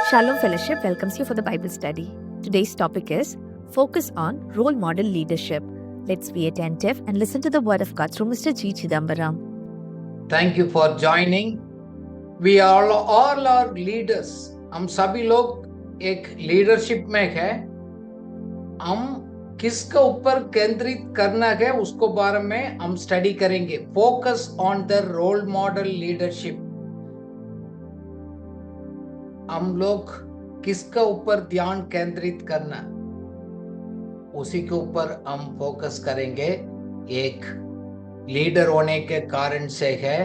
Shalom Fellowship welcomes you for the Bible study. Today's topic is Focus on Role Model Leadership. Let's be attentive and listen to the word of God through Mr. G. Chidambaram. Thank you for joining. We all are leaders. हम सभी लोग एक leadership में है. हम किसके ऊपर केंद्रित करना है उसको बारे में हम स्टडी करेंगे. Focus on the role model leadership. हम लोग किसके ऊपर ध्यान केंद्रित करना, उसी के ऊपर हम फोकस करेंगे. एक लीडर होने के कारण से है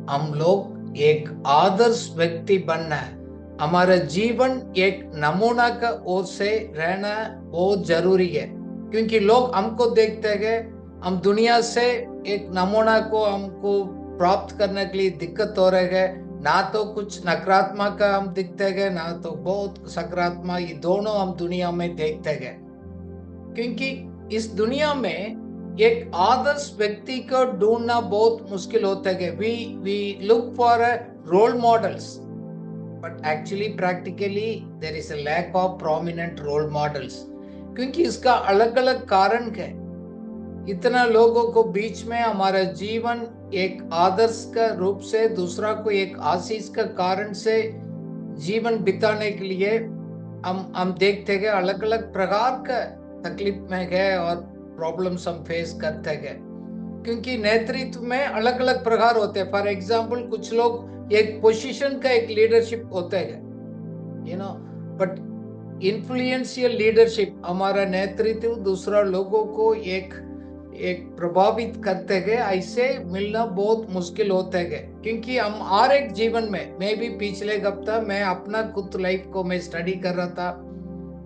हम लोग एक आदर्श व्यक्ति बनना है. हमारा जीवन एक नमूना का ओर से रहना बहुत जरूरी है, क्योंकि लोग हमको देखते हैं. हम दुनिया से एक नमूना को हमको प्राप्त करने के लिए दिक्कत हो रही है. ना तो कुछ नकारात्मक हम दिखते हैं, ना तो बहुत सकारात्मक. ये दोनों हम दुनिया में देखते हैं, क्योंकि इस दुनिया में एक आदर्श व्यक्ति को ढूंढना बहुत मुश्किल होता है. We look for role models, but actually practically there is a lack of prominent role models. क्योंकि इसका अलग अलग कारण है. इतना लोगों को बीच में हमारा जीवन एक आदर्श का रूप से दूसरा को एक आशीष का कारण से जीवन बिताने के लिए हम देखते हैं अलग अलग प्रकार का तकलीफ में है और प्रॉब्लम्स हम फेस करते हैं. क्योंकि नेतृत्व में अलग अलग प्रकार होते हैं. फॉर एग्जाम्पल, कुछ लोग एक पोजीशन का एक लीडरशिप होते हैं, बट इन्फ्लुएंशियल लीडरशिप, हमारा नेतृत्व दूसरा लोगों को एक प्रभावित करते हैं, ऐसे मिलना बहुत मुश्किल होता है. क्योंकि हम हर एक जीवन में, मैं भी पिछले हफ्ता मैं अपना खुद लाइफ को मैं स्टडी कर रहा था.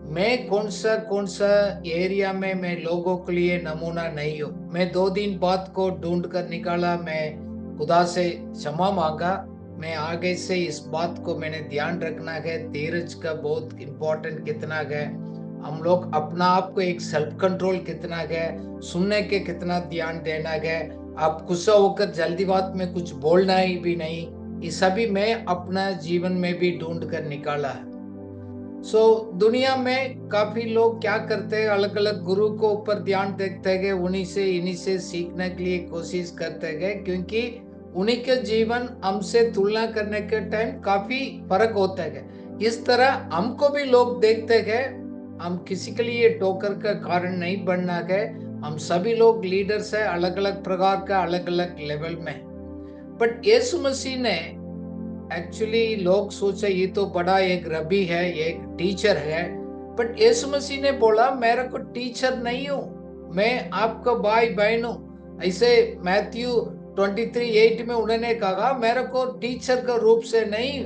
मैं कौन सा एरिया में मैं लोगों के लिए नमूना नहीं हूँ. मैं 2 दिन बाद को ढूंढ कर निकाला. मैं खुदा से क्षमा मांगा. मैं आगे से इस बात को मैंने ध्यान रखना है. धीरज का बहुत इम्पोर्टेंट कितना है, हम लोग अपना आप को एक सेल्फ कंट्रोल कितना है, सुनने के कितना ध्यान देना है. आप गुस्सा होकर जल्दी बात में कुछ बोलना ही भी नहीं. ये सभी मैं अपना जीवन में भी ढूंढ कर निकाला है. दुनिया में काफी लोग क्या करते हैं, अलग अलग गुरु को ऊपर ध्यान देखते हैं, इन्हीं से सीखने के लिए कोशिश करते हैं, क्योंकि उन्हीं के जीवन हमसे तुलना करने के टाइम काफी फर्क होता है. इस तरह हमको भी लोग देखते हैं. हम किसी के लिए टोकर का कारण नहीं बनना है. हम सभी लोग लीडर्स है, अलग अलग प्रकार का, अलग अलग लेवल में. बट यीशु मसीह ने एक्चुअली, लोग सोचे ये तो बड़ा एक रबी है, एक टीचर है. बट यीशु मसीह ने बोला मेरा को टीचर नहीं हूं, मैं आपका भाई बहन हूं. ऐसे मैथ्यू 23:8 में उन्होंने कहा मेरा को टीचर का रूप से नहीं,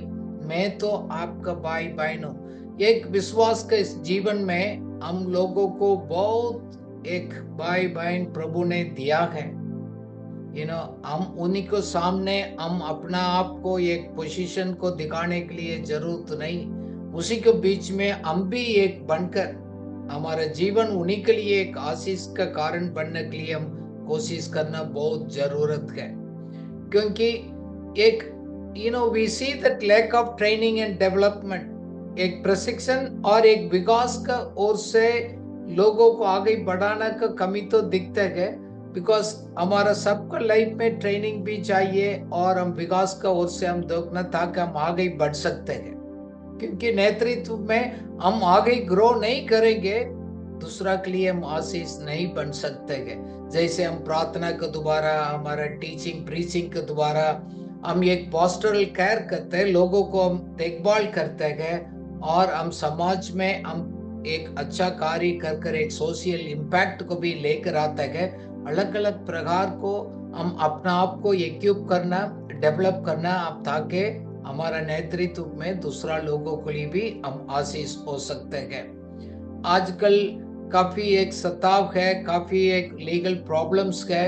मैं तो आपका भाई बहन हूं. एक विश्वास के इस जीवन में हम लोगों को बहुत एक भाई बहन प्रभु ने दिया है. हम उन्हीं को सामने हम अपना आप को एक पोजीशन को दिखाने के लिए जरूरत नहीं. उसी के बीच में हम भी एक बनकर हमारा जीवन उन्हीं के लिए एक आशीष का कारण बनने के लिए हम कोशिश करना बहुत जरूरत है. क्योंकि एक we see that lack of training and development, एक प्रशिक्षण और एक विकास का ओर से लोगों को आगे बढ़ाने का कमी तो दिखता है. बिकॉज हमारा सबका लाइफ में ट्रेनिंग भी चाहिए और हम विकास का ओर से हम देखना ताकि हम आगे बढ़ सकते हैं. क्योंकि नेतृत्व में हम आगे ग्रो नहीं करेंगे, दूसरा के लिए हम आशीष नहीं बन सकते हैं. जैसे हम प्रार्थना के द्वारा, हमारा टीचिंग प्रीचिंग के द्वारा हम एक पास्टरल केयर करते हैं, लोगों को हम देखभाल करते हैं और हम समाज में हम एक अच्छा कार्य कर एक सोशल इम्पैक्ट को भी लेकर आते हैं. अलग अलग प्रकार को हम अपना आप को इक्विप करना, डेवलप करना, ताकि हमारा नेतृत्व में दूसरा लोगों के लिए भी हम आशीष हो सकते हैं. आजकल काफी एक सताव है, काफी एक लीगल प्रॉब्लम्स है,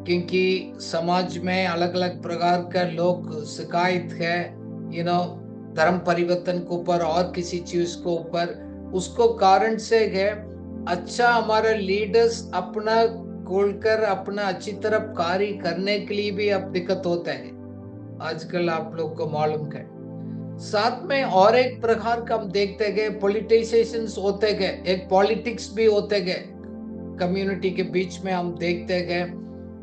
क्योंकि समाज में अलग अलग प्रकार का लोग शिकायत है, धर्म परिवर्तन के ऊपर और किसी चीज को ऊपर. उसको कारण से है अच्छा हमारा लीडर्स अपना खोलकर अपना अच्छी तरफ कार्य करने के लिए भी अब दिक्कत होता है. आजकल आप लोग को मालूम है साथ में और एक प्रकार का हम देखते गए, पॉलिटिशियंस होते गए, एक पॉलिटिक्स भी होते गए कम्युनिटी के बीच में, हम देखते गए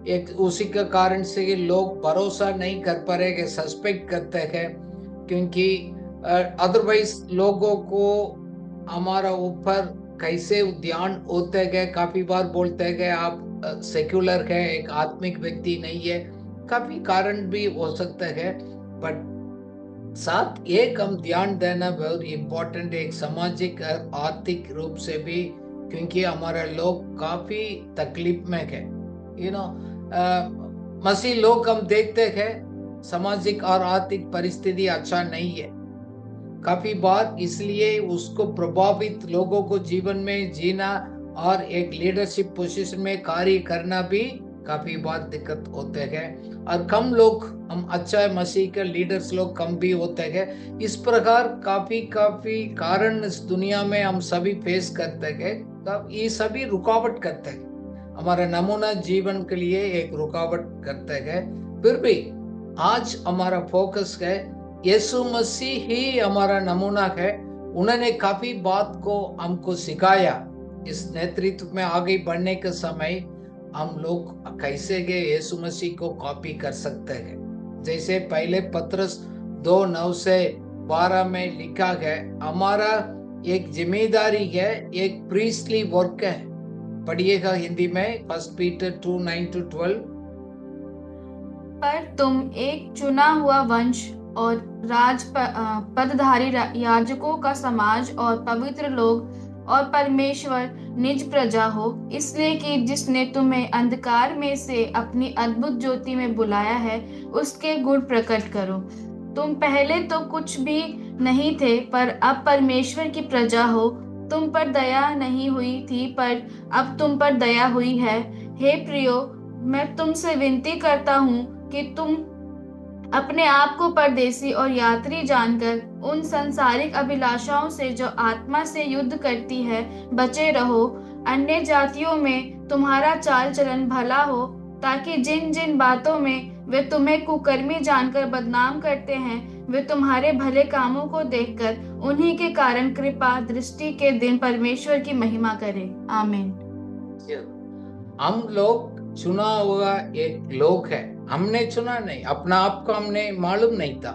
एक उसी के कारण से लोग भरोसा नहीं कर पा रहे, सस्पेक्ट करते हैं, क्योंकि अदरवाइज लोगों को हमारा ऊपर कैसे ध्यान होते गए, काफी बार बोलते गए आप सेक्युलर है, एक आत्मिक व्यक्ति नहीं है, काफी कारण भी हो सकते हैं, बट साथ एक हम ध्यान देना बहुत इम्पोर्टेंट है, एक सामाजिक आर्थिक रूप से भी, क्योंकि हमारा लोग काफी तकलीफ में है, मसीह लोग हम देखते हैं सामाजिक और आर्थिक परिस्थिति अच्छा नहीं है काफी बार, इसलिए उसको प्रभावित लोगों को जीवन में जीना और एक लीडरशिप पोजीशन में कार्य करना भी काफी बार दिक्कत होते हैं, और कम लोग, हम अच्छा मसीह के लीडर्स लोग कम भी होते हैं। इस प्रकार काफी कारण इस दुनिया में हम सभी फेस करते हैं, तब ये सभी रुकावट करते हैं, हमारा नमूना जीवन के लिए एक रुकावट करते हैं। फिर भी आज हमारा फोकस है, यीशु मसीह ही हमारा नमूना है, उन्होंने काफी बात को हमको सिखाया। इस नेतृत्व में आगे बढ़ने के समय हम लोग कैसे गए यीशु मसीह को कॉपी कर सकते हैं। जैसे पहले पत्रस 2:9 से 12 में लिखा है, हमारा एक जिम्मेदारी है, एक प्रीस्टली वर्क है। पढ़िएगा हिंदी में, 1 पीटर 2:9-12। पर तुम एक चुना हुआ वंश और पदधारी याजकों का समाज और पवित्र लोग और परमेश्वर निज प्रजा हो, इसलिए कि जिसने तुम्हें अंधकार में से अपनी अद्भुत ज्योति में बुलाया है, उसके गुण प्रकट करो। तुम पहले तो कुछ भी नहीं थे, पर अब परमेश्वर की प्रजा हो। तुम पर दया नहीं हुई थी, पर अब तुम पर दया हुई है। हे प्रियो, मैं तुमसे विनती करता हूँ कि तुम अपने आप को परदेसी और यात्री जानकर उन सांसारिक अभिलाषाओं से जो आत्मा से युद्ध करती है बचे रहो। अन्य जातियों में तुम्हारा चाल चलन भला हो, ताकि जिन जिन बातों में वे तुम्हें कुकर्मी जानकर बदनाम करते हैं, वे तुम्हारे भले कामों को देखकर उन्हीं के कारण कृपा दृष्टि के दिन परमेश्वर की महिमा करें। आमीन। हम लोग चुना हुआ एक लोग है, हमने चुना नहीं, अपना आप को हमने मालूम नहीं था,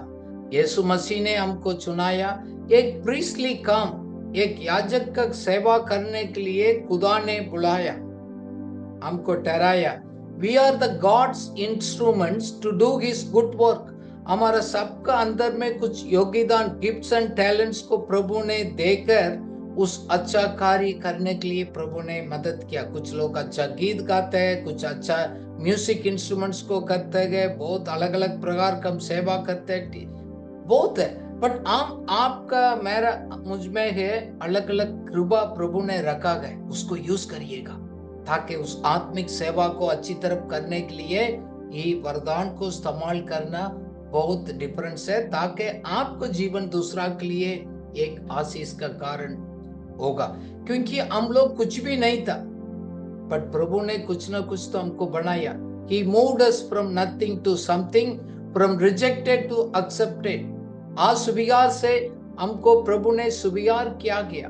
यीशु मसीह ने हमको चुनाया। एक प्रीस्टली काम, एक याजक का सेवा करने के लिए खुदा ने बुलाया, हमको ठहराया। We are the God's instruments to do his good work. हमारा सबका अंदर में कुछ योगदान, गिफ्ट्स एंड टैलेंट्स को प्रभु ने देकर उस अच्छा कार्य करने के लिए प्रभु ने मदद किया। कुछ लोग अच्छा गीत गाते हैं, कुछ अच्छा म्यूजिक इंस्ट्रूमेंट्स को करते हैं, बहुत अलग अलग प्रकार का हम सेवा करते हैं, बहुत है, बट आपका मेरा मुझ में है अलग अलग कृपा प्रभु ने रखा है, उसको यूज करिएगा ताकि उस आत्मिक सेवा को अच्छी तरह करने के लिए ये वरदान को इस्तेमाल करना बहुत डिफरेंस है, ताकि आपको जीवन दूसरा के लिए एक आशीष का कारण होगा। क्योंकि हम लोग कुछ भी नहीं था, बट प्रभु ने कुछ ना कुछ तो हमको बनाया। He moved us from nothing to something, from rejected to accepted। आज सुविहार से हमको प्रभु ने सुविहार किया गया,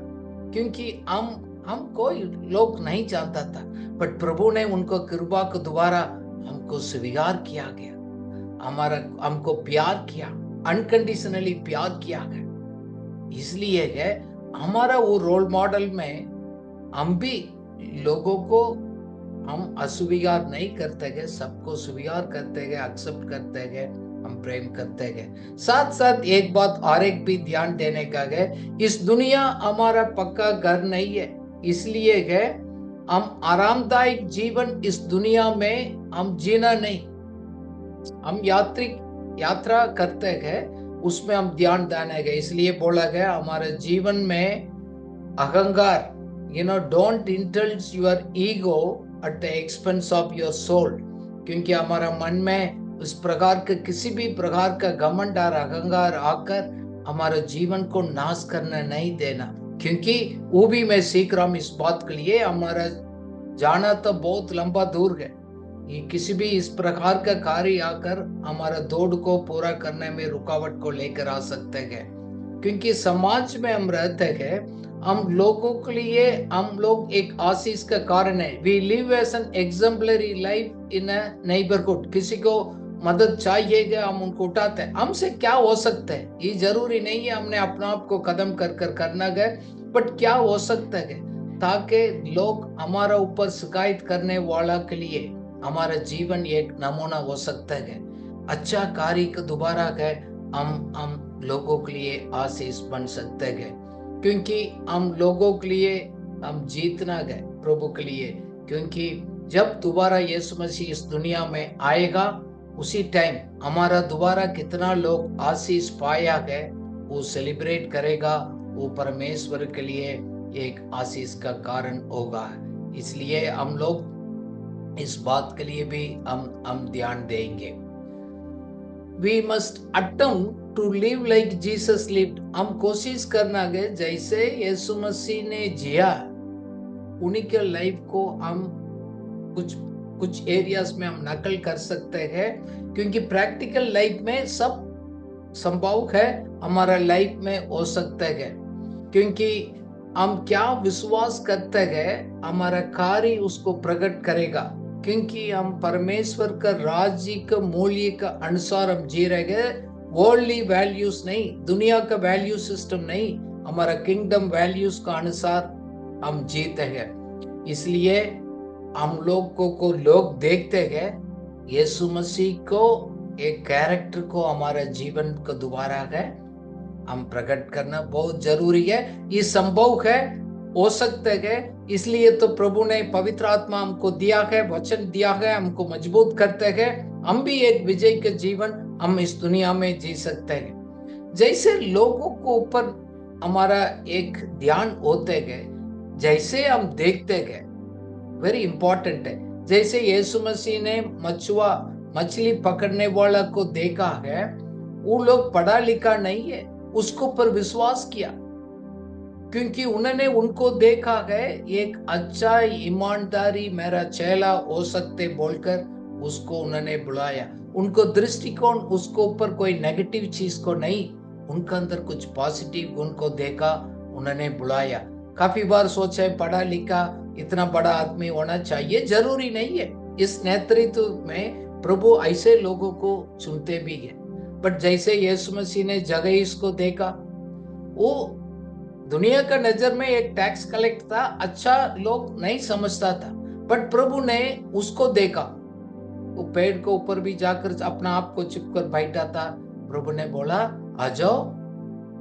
क्योंकि हम कोई लोग नहीं जानता था, बट प्रभु ने उनको कृपा के द्वारा हमको स्वीकार किया गया, हमको प्यार किया, अनकंडीशनली प्यार किया गया। इसलिए है हमारा वो रोल मॉडल में हम भी लोगों को हम अस्वीकार नहीं करते गए, सबको स्वीकार करते गए, एक्सेप्ट करते गए, हम प्रेम करते गए। साथ साथ एक बात और एक भी ध्यान देने का है, इस दुनिया हमारा पक्का घर नहीं है, इसलिए है हम आरामदायक जीवन इस दुनिया में हम जीना नहीं, हम यात्रा करते हैं, उसमें हम ध्यान देना है। इसलिए बोला गया हमारे जीवन में अहंकार, don't indulge your ego at the expense of your soul, क्योंकि हमारा मन में उस प्रकार के किसी भी प्रकार का घमंड और अहंकार आकर हमारे जीवन को नाश करना नहीं देना। क्योंकि वो भी मैं सीख रहा हूँ इस बात के लिए, हमारा जाना तो बहुत लंबा दूर है, ये किसी भी इस प्रकार का कार्य आकर हमारा दौड़ को पूरा करने में रुकावट को लेकर आ सकते हैं, क्योंकि समाज में हम रहते हैं, हम लोगों के लिए हम लोग एक आशीष का कारण है। We live as an exemplary life in a neighbourhood. किसी को मदद चाहिएगा, हम उनको उठाते हैं। हमसे क्या हो सकता है, ये जरूरी नहीं है हमने अपना आप को कदम कर कर करना गए, बट क्या हो सकता है ताकि लोग हमारा ऊपर शिकायत करने वाला के लिए हमारा जीवन एक नमूना हो सकता है। अच्छा कार्य को दोबारा गए हम लोगों के लिए आशीष बन सकते हैं, क्योंकि हम लोगों के लिए हम जीतना गए प्रभु के लिए। क्योंकि जब दोबारा यीशु मसीह इस दुनिया में आएगा, उसी टाइम हमारा दोबारा कितना लोग आशीष पाया है वो सेलिब्रेट करेगा, वो परमेश्वर के लिए एक आशीष का कारण होगा। इसलिए हम लोग इस बात के लिए भी हम ध्यान देंगे। We must attempt to live like Jesus lived। हम कोशिश करना है जैसे यीशु मसीह ने जिया, उन्हीं के लाइफ को हम कुछ एरियाज में हम नकल कर सकते हैं, क्योंकि प्रैक्टिकल लाइफ में सब संभव है हमारा लाइफ में हो सकता है। क्योंकि हम क्या विश्वास करते हैं हमारा कार्य उसको प्रकट करेगा, क्योंकि हम परमेश्वर का राज्य का मूल्य का अनुसार हम जी रहे हैं। वर्ल्डली वैल्यूज नहीं, दुनिया का वैल्यू सिस्टम नहीं, हमारा किंगडम वैल्यूज का अनुसार हम जीते हैं। इसलिए हम लोगों को लोग देखते हैं यीशु मसीह को, एक कैरेक्टर को हमारा जीवन को दोबारा है हम प्रकट करना बहुत जरूरी है। ये संभव है, हो सकते है। इसलिए तो प्रभु ने पवित्र आत्मा हमको दिया है, वचन दिया है, हमको मजबूत करते हैं। हम भी एक विजय का जीवन हम इस दुनिया में जी सकते हैं। जैसे लोगों को ऊपर हमारा एक ध्यान होते गए, जैसे हम देखते गए, वेरी इंपॉर्टेंट है। जैसे यीशु मसीह ने मछली पकड़ने वाला को देखा है, वो लोग पढ़ा लिखा नहीं है, उसको पर विश्वास किया, क्योंकि उन्होंने उनको देखा है एक अच्छा ईमानदारी मेरा चेला हो सकते बोलकर उसको उन्होंने बुलाया। उनको दृष्टिकोण उसको ऊपर कोई नेगेटिव चीज को नहीं, उनका अंदर कुछ पॉजिटिव गुण को देखा, उन्होंने बुलाया। काफी बार सोचा है पढ़ा लिखा इतना बड़ा आदमी होना चाहिए, जरूरी नहीं है। इस नेतृत्व में प्रभु ऐसे लोगों को चुनते भी है। बट जैसे यीशु मसीह ने जगह इसको देखा, वो दुनिया का नजर में एक टैक्स कलेक्ट था, अच्छा लोग नहीं समझता था, बट प्रभु ने उसको देखा। वो पेड़ के ऊपर भी जाकर अपना आप को चुप कर बैठा था। प्रभु ने बोला आ जाओ,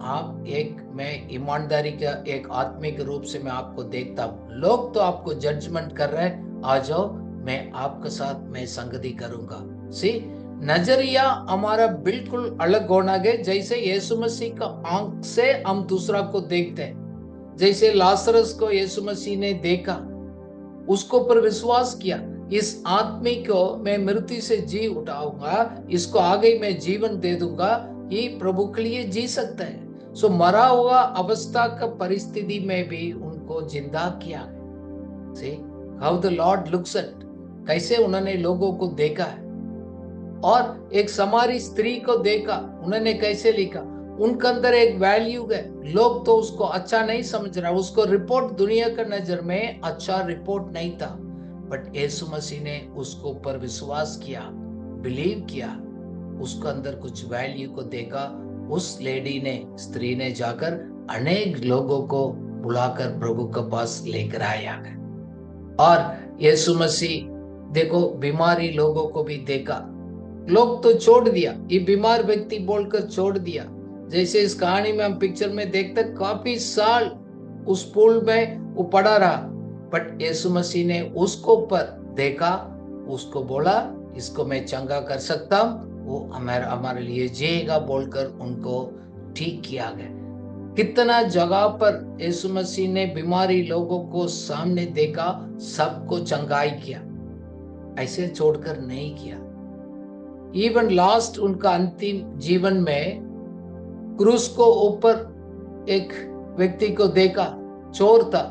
आप एक मैं ईमानदारी का एक आदमी के रूप से मैं आपको देखता हूँ। लोग तो आपको जजमेंट कर रहे हैं, आ जाओ मैं आपके साथ मैं संगति करूंगा। सी नजरिया हमारा बिल्कुल अलग होना है। जैसे यीशु मसीह का आंख से हम दूसरा को देखते हैं, जैसे लाजरस को यीशु मसीह ने देखा, उसको पर विश्वास किया, इस आदमी को मैं मृत्यु से जी उठाऊंगा, इसको आगे मैं जीवन दे दूंगा, ये प्रभु के लिए जी सकता है। सो मरा हुआ अवस्था का परिस्थिति में भी उनको जिंदा किया। See how the Lord looks at, कैसे उन्होंने लोगों को देखा है। और एक समारी स्त्री को देखा, उन्होंने कैसे लिखा, उनके अंदर एक वैल्यू है। लोग तो उसको अच्छा नहीं समझ रहा, उसको रिपोर्ट दुनिया का नजर में अच्छा रिपोर्ट नहीं था, बट यीशु मसीह ने उसको ऊपर विश्वास किया, बिलीव किया, उसके अंदर कुछ वैल्यू को देखा। उस लेडी ने, स्त्री ने जाकर अनेक लोगों को बुलाकर प्रभु के पास लेकर आया। और यीशु मसीह देखो बीमारी लोगों को भी देखा, लोग तो छोड़ दिया, ये बीमार व्यक्ति बोलकर छोड़ दिया। जैसे इस कहानी में हम पिक्चर में देखते काफी साल उस पुल में वो पड़ा रहा, बट यीशु मसीह ने उसको ऊपर देखा, उसको बोला इसको मैं चंगा कर सकता हूँ, वो हमारे लिए जिएगा बोलकर उनको ठीक किया गया। कितना जगह पर यीशु मसीह ने बीमारी लोगों को सामने देखा, सबको चंगाई किया, ऐसे छोड़कर नहीं किया। इवन लास्ट उनका अंतिम जीवन में क्रूस को ऊपर एक व्यक्ति को देखा, चोर था,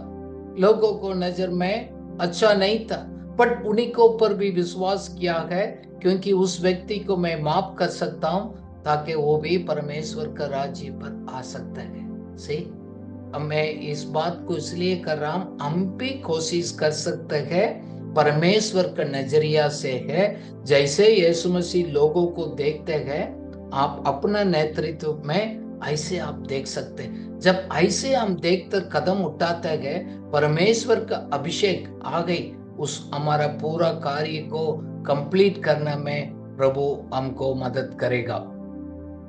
लोगों को नजर में अच्छा नहीं था, बट उन्हीं के ऊपर भी विश्वास किया है, क्योंकि उस व्यक्ति को मैं माफ कर सकता हूं ताकि वो भी परमेश्वर का राज्य पर आ सकता है। सही, अब मैं इस बात को इसलिए कर रहा हूं, हम भी कोशिश कर सकते हैं परमेश्वर का नजरिया से है। जैसे यीशु मसीह लोगों को देखते हैं, आप अपना नेतृत्व में ऐसे आप देख सकते हैं। जब ऐसे हम देखकर कदम उठाते हैं, परमेश्वर का अभिषेक आ गई, उस हमारा पूरा कार्य को कंप्लीट करने में प्रभु हमको मदद करेगा।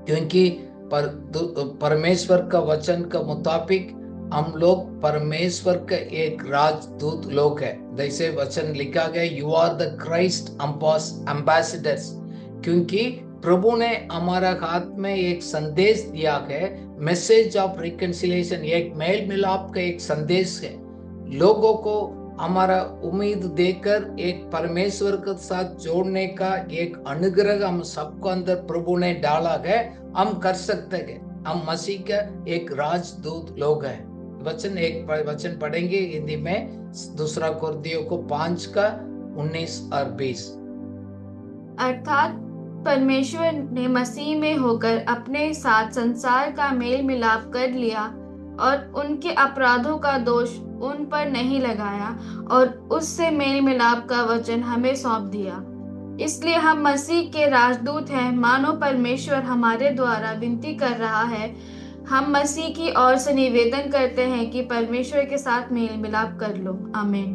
क्योंकि परमेश्वर का वचन के मुताबिक हम लोग परमेश्वर का एक राजदूत लोग है। जैसे वचन लिखा गया, you are the Christ ambassadors. क्योंकि प्रभु ने हमारा हाथ में एक संदेश दिया है, मैसेज ऑफ रिकंसिलिएशन, एक मेल मिलाप का एक संदेश है। लोगों को हमारा उम्मीद देकर एक परमेश्वर के साथ जोड़ने का एक अनुग्रह हम सबको अंदर प्रभु ने डाला है। हम कर सकते हैं, हम मसीह का एक राजदूत लोग हैं। एक वचन पढ़ेंगे हिंदी में, 2 कुरिन्थियों को 5:19 और 20। अर्थात परमेश्वर ने मसीह में होकर अपने साथ संसार का मेल मिलाप कर लिया और उनके अपराधों का दोष उन पर नहीं लगाया और उससे मेल मिलाप का वचन हमें सौंप दिया। इसलिए हम मसीह के राजदूत हैं। मानो परमेश्वर हमारे द्वारा विनती कर रहा है। हम मसीह की ओर से निवेदन करते हैं कि परमेश्वर के साथ मेल मिलाप कर लो। आमीन।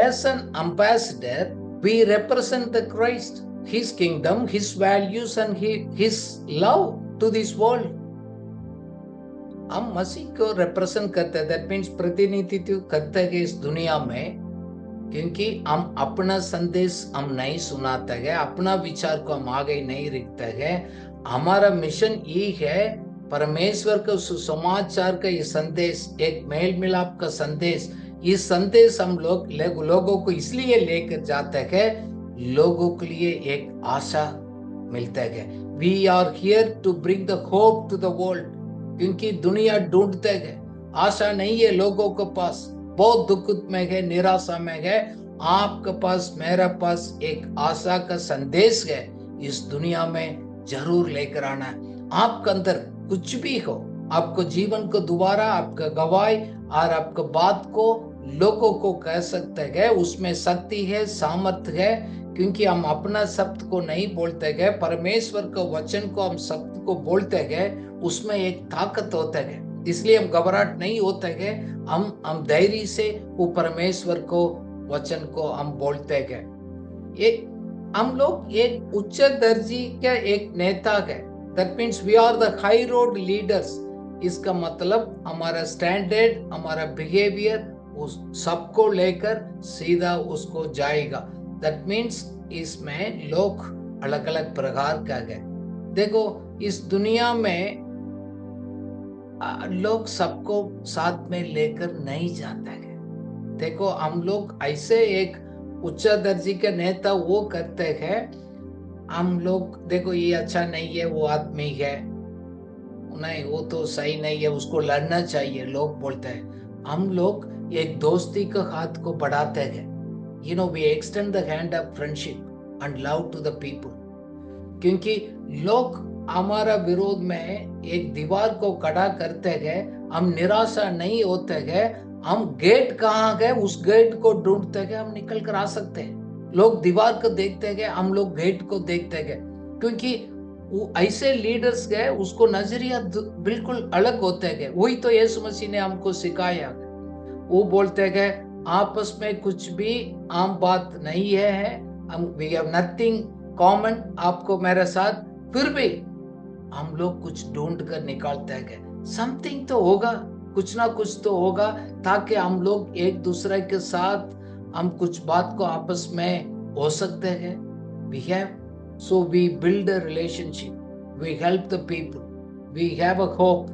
As an ambassador, we represent the Christ, His kingdom, His values and His love to this world. हम मसीह को रिप्रेजेंट करते हैं, दैट मीन्स प्रतिनिधित्व करते हैं इस दुनिया में। क्योंकि हम अपना संदेश हम नहीं सुनाते हैं, अपना विचार को हम आगे नहीं रखते हैं। हमारा मिशन ये है, परमेश्वर का सुसमाचार का ये संदेश, एक मेल मिलाप का संदेश, ये संदेश हम लोगों को इसलिए लेकर जाते हैं, लोगों के लिए एक आशा मिलता है। We are here to bring the hope to the world. क्योंकि दुनिया ढूंढते है, आशा नहीं है लोगों के पास, बहुत दुख में है, निराशा में है। आपके पास, मेरे पास एक आशा का संदेश है, इस दुनिया में जरूर लेकर आना है। आपके अंदर कुछ भी हो, आपको जीवन को दोबारा आपका गवाही और आपका बात को लोगों को कह सकते हैं, उसमें शक्ति है, सामर्थ्य है। क्योंकि हम अपना शब्द को नहीं बोलते हैं, परमेश्वर के वचन को हम शब्द को बोलते हैं, उसमें एक ताकत होता है। इसलिए हम घबराहट नहीं होते हैं, हम धैर्य से वो परमेश्वर को वचन को हम बोलते हैं। हम लोग एक उच्च दर्जे का एक नेता है, that means we are the high road leaders. इसका मतलब हमारा स्टैंडर्ड, हमारा बिहेवियर उस सबको लेकर सीधा उसको जाएगा। दैट मीन्स इसमें लोग अलग अलग प्रकार का है। देखो, इस दुनिया में लोग सबको साथ में लेकर नहीं जाता है। देखो, हम लोग ऐसे एक उच्च दर्जे का नेता वो करते हैं, हम लोग देखो ये अच्छा नहीं है, वो आदमी है, नहीं वो तो सही नहीं है, उसको लड़ना चाहिए, लोग बोलते हैं। हम लोग एक दोस्ती का हाथ को बढ़ाते हैं। You know, we extend the hand of friendship and love to the people. क्योंकि लोग हमारा विरोध में एक दीवार को खड़ा करते हैं, हम निराशा नहीं होते हैं। हम गेट कहाँ है, उस गेट को ढूंढते हैं, हम निकल कर आ सकते हैं। लोग दीवार को देखते हैं, हम लोग गेट को देखते हैं। क्योंकि वो ऐसे लीडर्स है, उसको नजरिया बिल्कुल अलग होते हैं। वही तो यीशु मसीह ने हमको सिखाया। वो बोलते हैं आपस में कुछ भी आम बात नहीं है, हम वी हैव नथिंग कॉमन, आपको मेरे साथ, फिर भी हम लोग कुछ ढूंढ कर निकालते हैं। समथिंग तो होगा, कुछ ना कुछ तो होगा, ताकि हम लोग एक दूसरे के साथ हम कुछ बात को आपस में हो सकते हैं। We have, so we build a relationship, we help the people, we have a hope.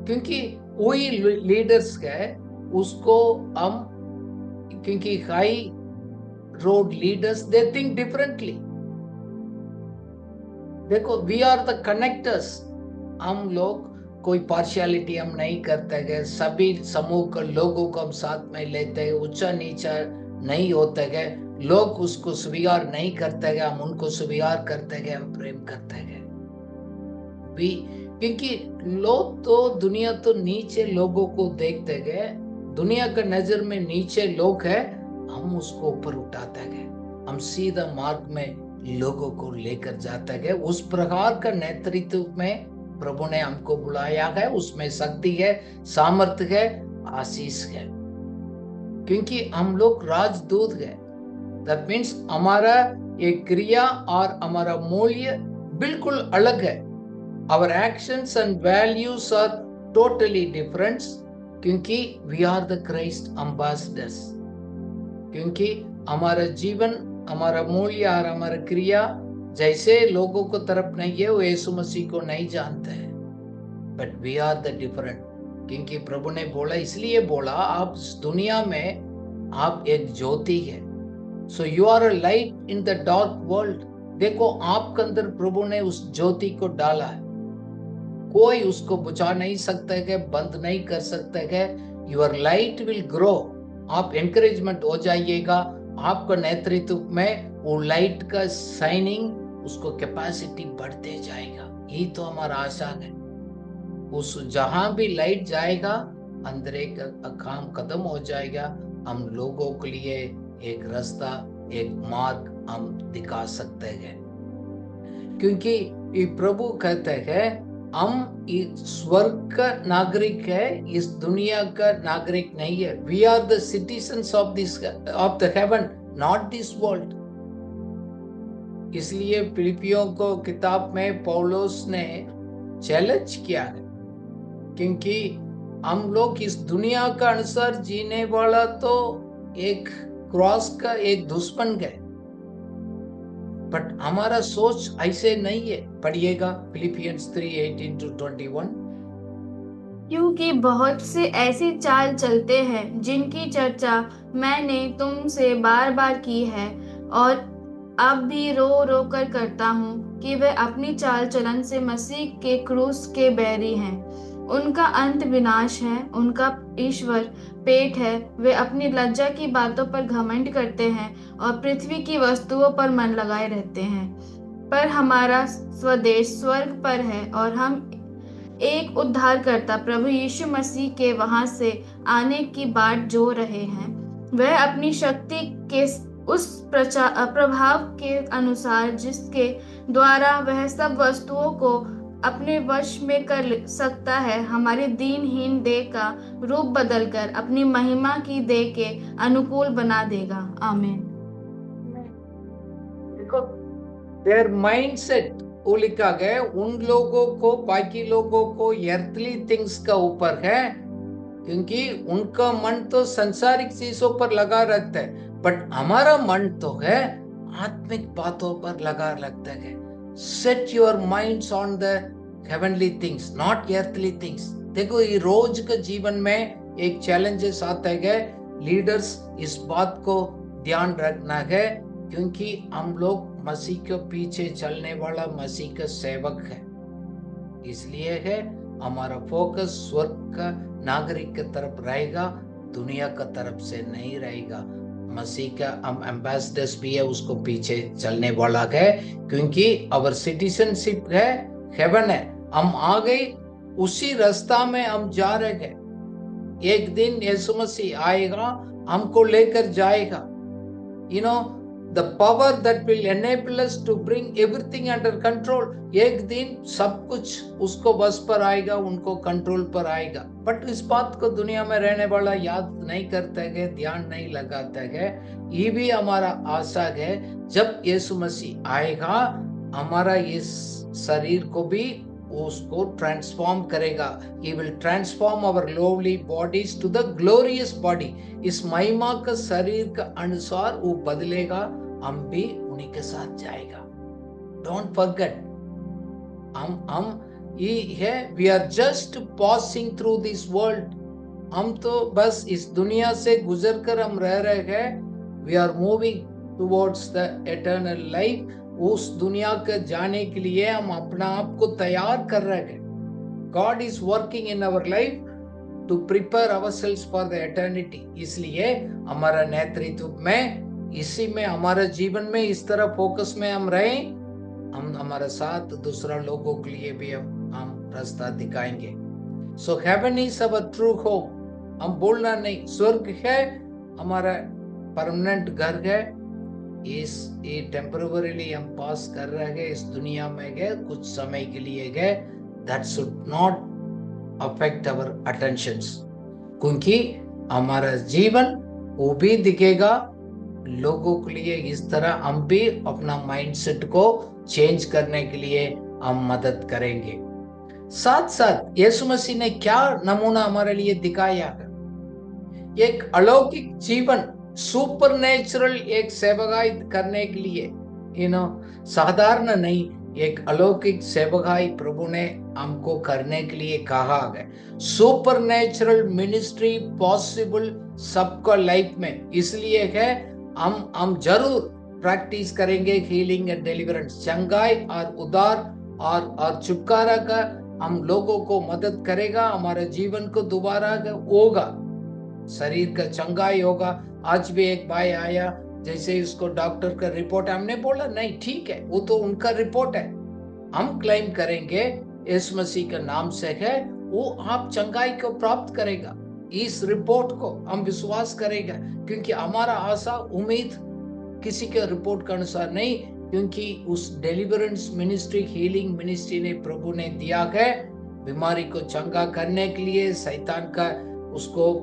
क्योंकि वही लीडर्स है, उसको हम, क्योंकि high road leaders they think differently. देखो, वी आर द कनेक्टर्स। हम लोग कोई पार्शियलिटी हम नहीं करते हैं, सभी समूह के लोगों को हम साथ में लेते हैं, ऊंचा नीचा नहीं होते गए, लोग उसको स्वीकार नहीं करते गए, हम उनको स्वीकार करते गए, हम प्रेम करते गए भी। क्योंकि लोग तो दुनिया तो नीचे लोगों को देखते गए, दुनिया का नजर में नीचे लोग है, हम उसको ऊपर उठाते गए, हम सीधा मार्ग में लोगों को लेकर जाते गए। उस प्रकार का नेतृत्व में प्रभु ने हमको बुलाया है, उसमें शक्ति है, सामर्थ्य है, आशीष है, क्योंकि हम लोग राजदूत है। दैट मीन्स हमारा एक क्रिया और हमारा मूल्य बिल्कुल अलग है। Our actions and values are totally different, क्योंकि we are the Christ ambassadors। क्योंकि हमारा जीवन, हमारा मूल्य और हमारा क्रिया जैसे लोगों को तरफ नहीं है, वो यीशु मसीह को नहीं जानते हैं, but we are the different. क्योंकि प्रभु ने बोला, इसलिए बोला, आप इस दुनिया में आप एक ज्योति है। So you are a light in the dark world. देखो, आपके अंदर प्रभु ने उस ज्योति को डाला है, कोई उसको बुझा नहीं सकता है, बंद नहीं कर सकता है। योर लाइट विल ग्रो, आप एनकरेजमेंट हो जाइएगा, आपका नेतृत्व में वो लाइट का शाइनिंग, उसको कैपेसिटी बढ़ते जाएगा। यही तो हमारा आशा है। उस जहां भी लाइट जाएगा, अंदर एक काम खत्म हो जाएगा, हम लोगों के लिए एक रास्ता, एक मार्ग हम दिखा सकते हैं। क्योंकि ये प्रभु कहते हैं, हम इस स्वर्ग का नागरिक है, इस दुनिया का नागरिक नहीं है। We are the citizens of the heaven, not this world. इसलिए फिलिपियों को किताब में पौलुस ने चैलेंज किया है, क्योंकि हम लोग इस दुनिया का अनुसार जीने वाला तो एक क्रॉस का एक दुश्मन है, बट हमारा सोच ऐसे नहीं है। पढ़िएगा फिलिपियंस 3:18-21। क्योंकि बहुत से ऐसी चाल चलते हैं जिनकी चर्चा मैंने तुमसे बार बार की है, और अब भी रो रो कर करता हूँ कि वे अपनी चाल चलन से मसीह के क्रूस के बैरी हैं। उनका अंत विनाश है, उनका ईश्वर पेट है। वे अपनी लज्जा की बातों पर घमंड करते हैं और पृथ्वी की वस्तुओं पर मन लगाए रहते हैं। पर हमारा स्वदेश स्वर्ग पर है, और हम एक उद्धारकर्ता प्रभु यीशु मसीह के वहां से आने की बाट जो रहे हैं। वह अपनी शक्ति के उस प्रभाव के अनुसार जिसके द्वारा वह सब वस्तुओं को अपने वश में कर सकता है, हमारी दीनहीन देह का रूप बदलकर अपनी महिमा की देह के अनुकूल बना देगा। आमीन। देखो, देयर माइंडसेट वो लिखा गया, उन लोगों को, बाकी लोगों को earthly थिंग्स का ऊपर है, क्योंकि उनका मन तो संसारिक चीजों पर लगा रहता है, बट हमारा मन तो है आत्मिक बातों पर लगा रखता है। Set your minds on the heavenly things, not earthly things. देखो, ये रोज के जीवन में एक चैलेंजेस आता है, लीडर्स इस बात को ध्यान रखना है, क्योंकि हम लोग मसीह के पीछे चलने वाला मसीह का सेवक है। इसलिए है हमारा फोकस स्वर्ग का नागरिक की तरफ रहेगा, दुनिया का तरफ से नहीं रहेगा। मसीह का हम एम्बेसडर्स भी है, उसको पीछे चलने वाला है, क्योंकि अवर सिटीजनशिप है हेवन है। हम आ गए, उसी रास्ता में हम जा रहे हैं। एक दिन यीशु मसीह आएगा, हमको लेकर जाएगा। You know, the power that will enable us to bring everything under control, एक दिन सब कुछ उसको बस पर आएगा, उनको कंट्रोल पर आएगा। बट इस बात को दुनिया में रहने वाला याद नहीं करता है, ध्यान नहीं लगाता है। ये भी हमारा आशा है, जब यीशु मसीह आएगा, हमारा इस शरीर को भी उसको ट्रांसफॉर्म करेगा। He will transform our lowly bodies to the glorious body। इस महिमा का शरीर का अनुसार वो बदलेगा, हम भी उन्हीं के साथ जाएगा। Don't forget, हम ये है, we are just passing through this world। हम तो बस इस दुनिया से गुजर कर हम रह रहे हैं। We are moving towards the eternal life। उस दुनिया के जाने के लिए हम अपना आप को तैयार कर रहे हैं। God is working in our life to prepare ourselves for the eternity. इसलिए हमारा नेतृत्व में, इसी में हमारा जीवन में इस तरह फोकस में हम रहें, हम हमारे साथ दूसरा लोगों के लिए भी हम रास्ता दिखाएंगे. So heaven is our true home. हम बोलना नहीं, स्वर्ग है हमारा परमानेंट घर है. ये टेम्पररीली हम पास कर रहे हैं, इस दुनिया में गए कुछ समय के लिए गए. That should not affect our attentions, क्योंकि हमारा जीवन वो भी दिखेगा लोगों के लिए. इस तरह हम भी अपना माइंडसेट को चेंज करने के लिए हम मदद करेंगे. साथ साथ यीशु मसीह ने क्या नमूना हमारे लिए दिखाया है? एक अलौकिक जीवन, सुपरनेचुरल एक सेवकाई करने के लिए, साधारण नहीं, एक अलौकिक सेवकाई प्रभु ने हमको करने के लिए कहा है. सुपरनेचुरल मिनिस्ट्री पॉसिबल सबका लाइफ में, इसलिए है हम जरूर प्रैक्टिस करेंगे हीलिंग एंड डिलीवरेंस. चंगाई और उद्धार और छुटकारा का हम लोगों को मदद करेगा. हमारे जीवन को दोबारा होगा, शरीर का चंगाई होगा. आज भी एक भाई आया, जैसे उसको डॉक्टर का रिपोर्ट, हमने बोला नहीं ठीक है, वो तो उनका रिपोर्ट है, हम क्लेम करेंगे यीशु मसीह के नाम से है, वो आप चंगाई को प्राप्त करेगा. इस रिपोर्ट को हम विश्वास करेगा, क्योंकि हमारा आशा उम्मीद किसी के रिपोर्ट के अनुसार नहीं, क्योंकि उस डिलीवरेंस मिनिस्ट्री, हीलिंग मिनिस्ट्री ने प्रभु ने दिया है बीमारी को चंगा करने के लिए. शैतान का उसको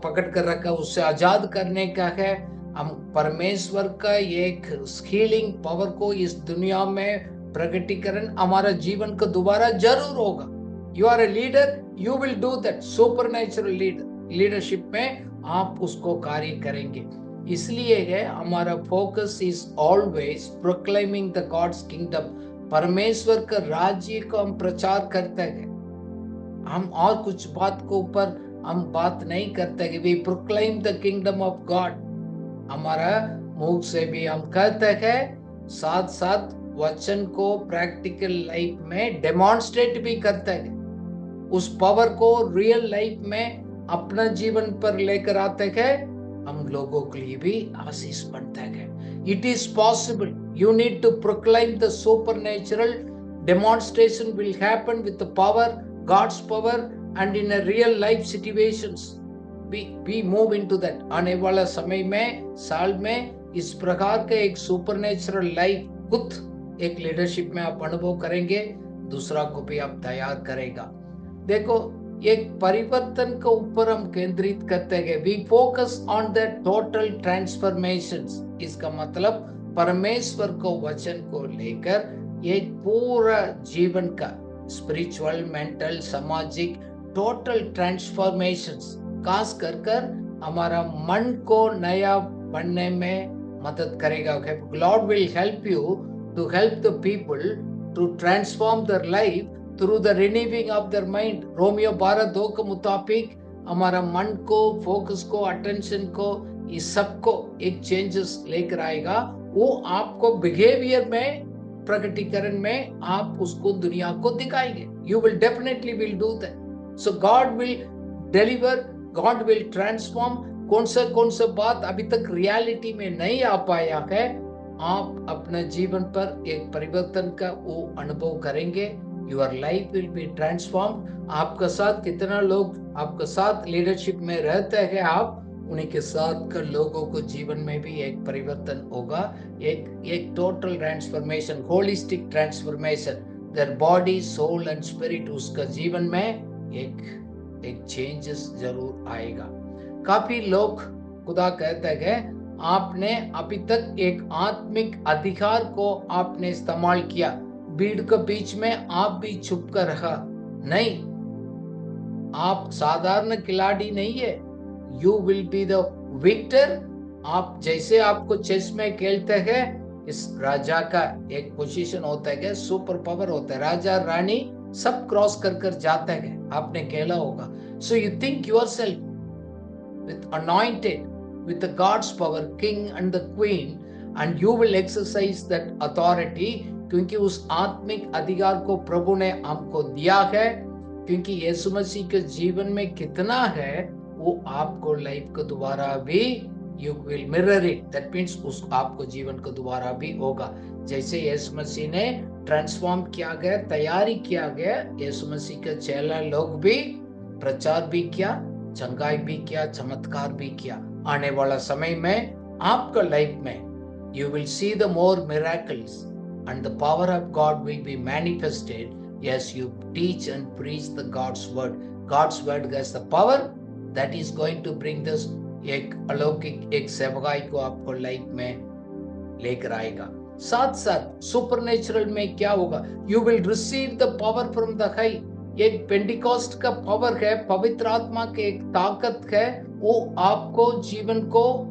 पकड़ कर रखा, उससे आजाद करने का है. हम परमेश्वर का एक हीलिंग पावर को इस दुनिया में प्रकटीकरण हमारा जीवन को दोबारा जरूर होगा. You are a leader, you will do that. Supernatural leadership में आप उसको कार्य करेंगे. इसलिए है हमारा focus is always proclaiming the God's kingdom. परमेश्वर का राज्य को हम प्रचार करते हैं. हम और कुछ बात को ऊपर हम बात नहीं करते कि we proclaim the kingdom of God. हमारा मुख से भी हम कहते हैं, साथ साथ वचन को प्रैक्टिकल लाइफ में डेमोन्स्ट्रेट भी करते हैं. उस पावर को रियल लाइफ में अपना जीवन पर लेकर आते हैं. हम लोगों के लिए भी आशीष बनता है. It is possible. You need to proclaim the supernatural. Demonstration will happen with the power, God's power, and in a real life situations. We move into that. आने वाला समय में, साल में इस प्रकार का एक सुपरनेचुरल लाइफ खुद एक लीडरशिप में आप अनुभव करेंगे, दूसरा को भी आप तैयार करेगा. देखो, एक परिवर्तन के ऊपर हम केंद्रित करते हैं. We focus on the total transformations. इसका मतलब परमेश्वर को वचन को लेकर एक पूरा जीवन का स्पिरिचुअल, मेंटल, सामाजिक टोटल ट्रांसफॉर्मेशंस, खास कर हमारा मन को नया बनने में मदद करेगा. God will help you to help the people to transform their life through the renewing of their mind. रोमियो 12:2 के मुताबिक हमारा मन को, फोकस को, अटेंशन को, इस सब को एक चेंजेस लेकर आएगा. वो आपको बिहेवियर में, प्रकटीकरण में आप उसको दुनिया को दिखाएंगे. You will definitely will do that. So God will deliver, God will transform. कौन सा बात अभी तक रियलिटी में नहीं आ पाया है, आप अपने जीवन पर एक परिवर्तन का वो अनुभव करेंगे. Your life will be transformed. आपका साथ कितना लोग आपका साथ लीडरशिप में रहते हैं, आप उन्हीं के साथ का लोगों को जीवन में भी एक परिवर्तन होगा. एक total transformation, holistic transformation, their body, soul and spirit, उसका जीवन में एक चेंजेस जरूर आएगा. काफी लोग खुदा कहते हैं, आपने अभी तक एक आत्मिक अधिकार को आपने इस्तेमाल किया, भीड़ के बीच में आप भी छुप कर रहा. नहीं, आप साधारण खिलाड़ी नहीं है. You will be the victor. आप जैसे आपको चेस में खेलते हैं, इस राजा का एक पोजीशन होता है, सुपर पावर होता है. राजा रानी सब क्रॉस कर जाते हैं, आपने खेला होगा. So you think yourself with anointed with the God's power, king and the queen, and you will exercise that authority, क्योंकि उस आत्मिक अधिकार को प्रभु ने हमको दिया है. क्योंकि यीशु मसीह के जीवन में कितना है वो आपको लाइफ को दोबारा भी you will mirror it, that means उस आपको जीवन को दोबारा भी होगा। जैसे यीशु मसीह ने ट्रांसफॉर्म किया गया, तैयारी किया गया, यीशु मसीह के चेला लोग भी प्रचार भी किया, चंगाई भी किया, चमत्कार भी किया। आने वाला समय में आपका लाइफ में you will see the more miracles and the power of God will be manifested as you teach and preach the God's word. God's word has the power that is going to bring this एक अलौकिक एक सेवकाई को आपको life में लेकर आएगा। साथ साथ सुपरनेचुरल में क्या होगा, you will receive the power from the high. एक पेंटिकॉस्ट का पावर है, पवित्र आत्मा की एक ताकत है, वो आपको जीवन को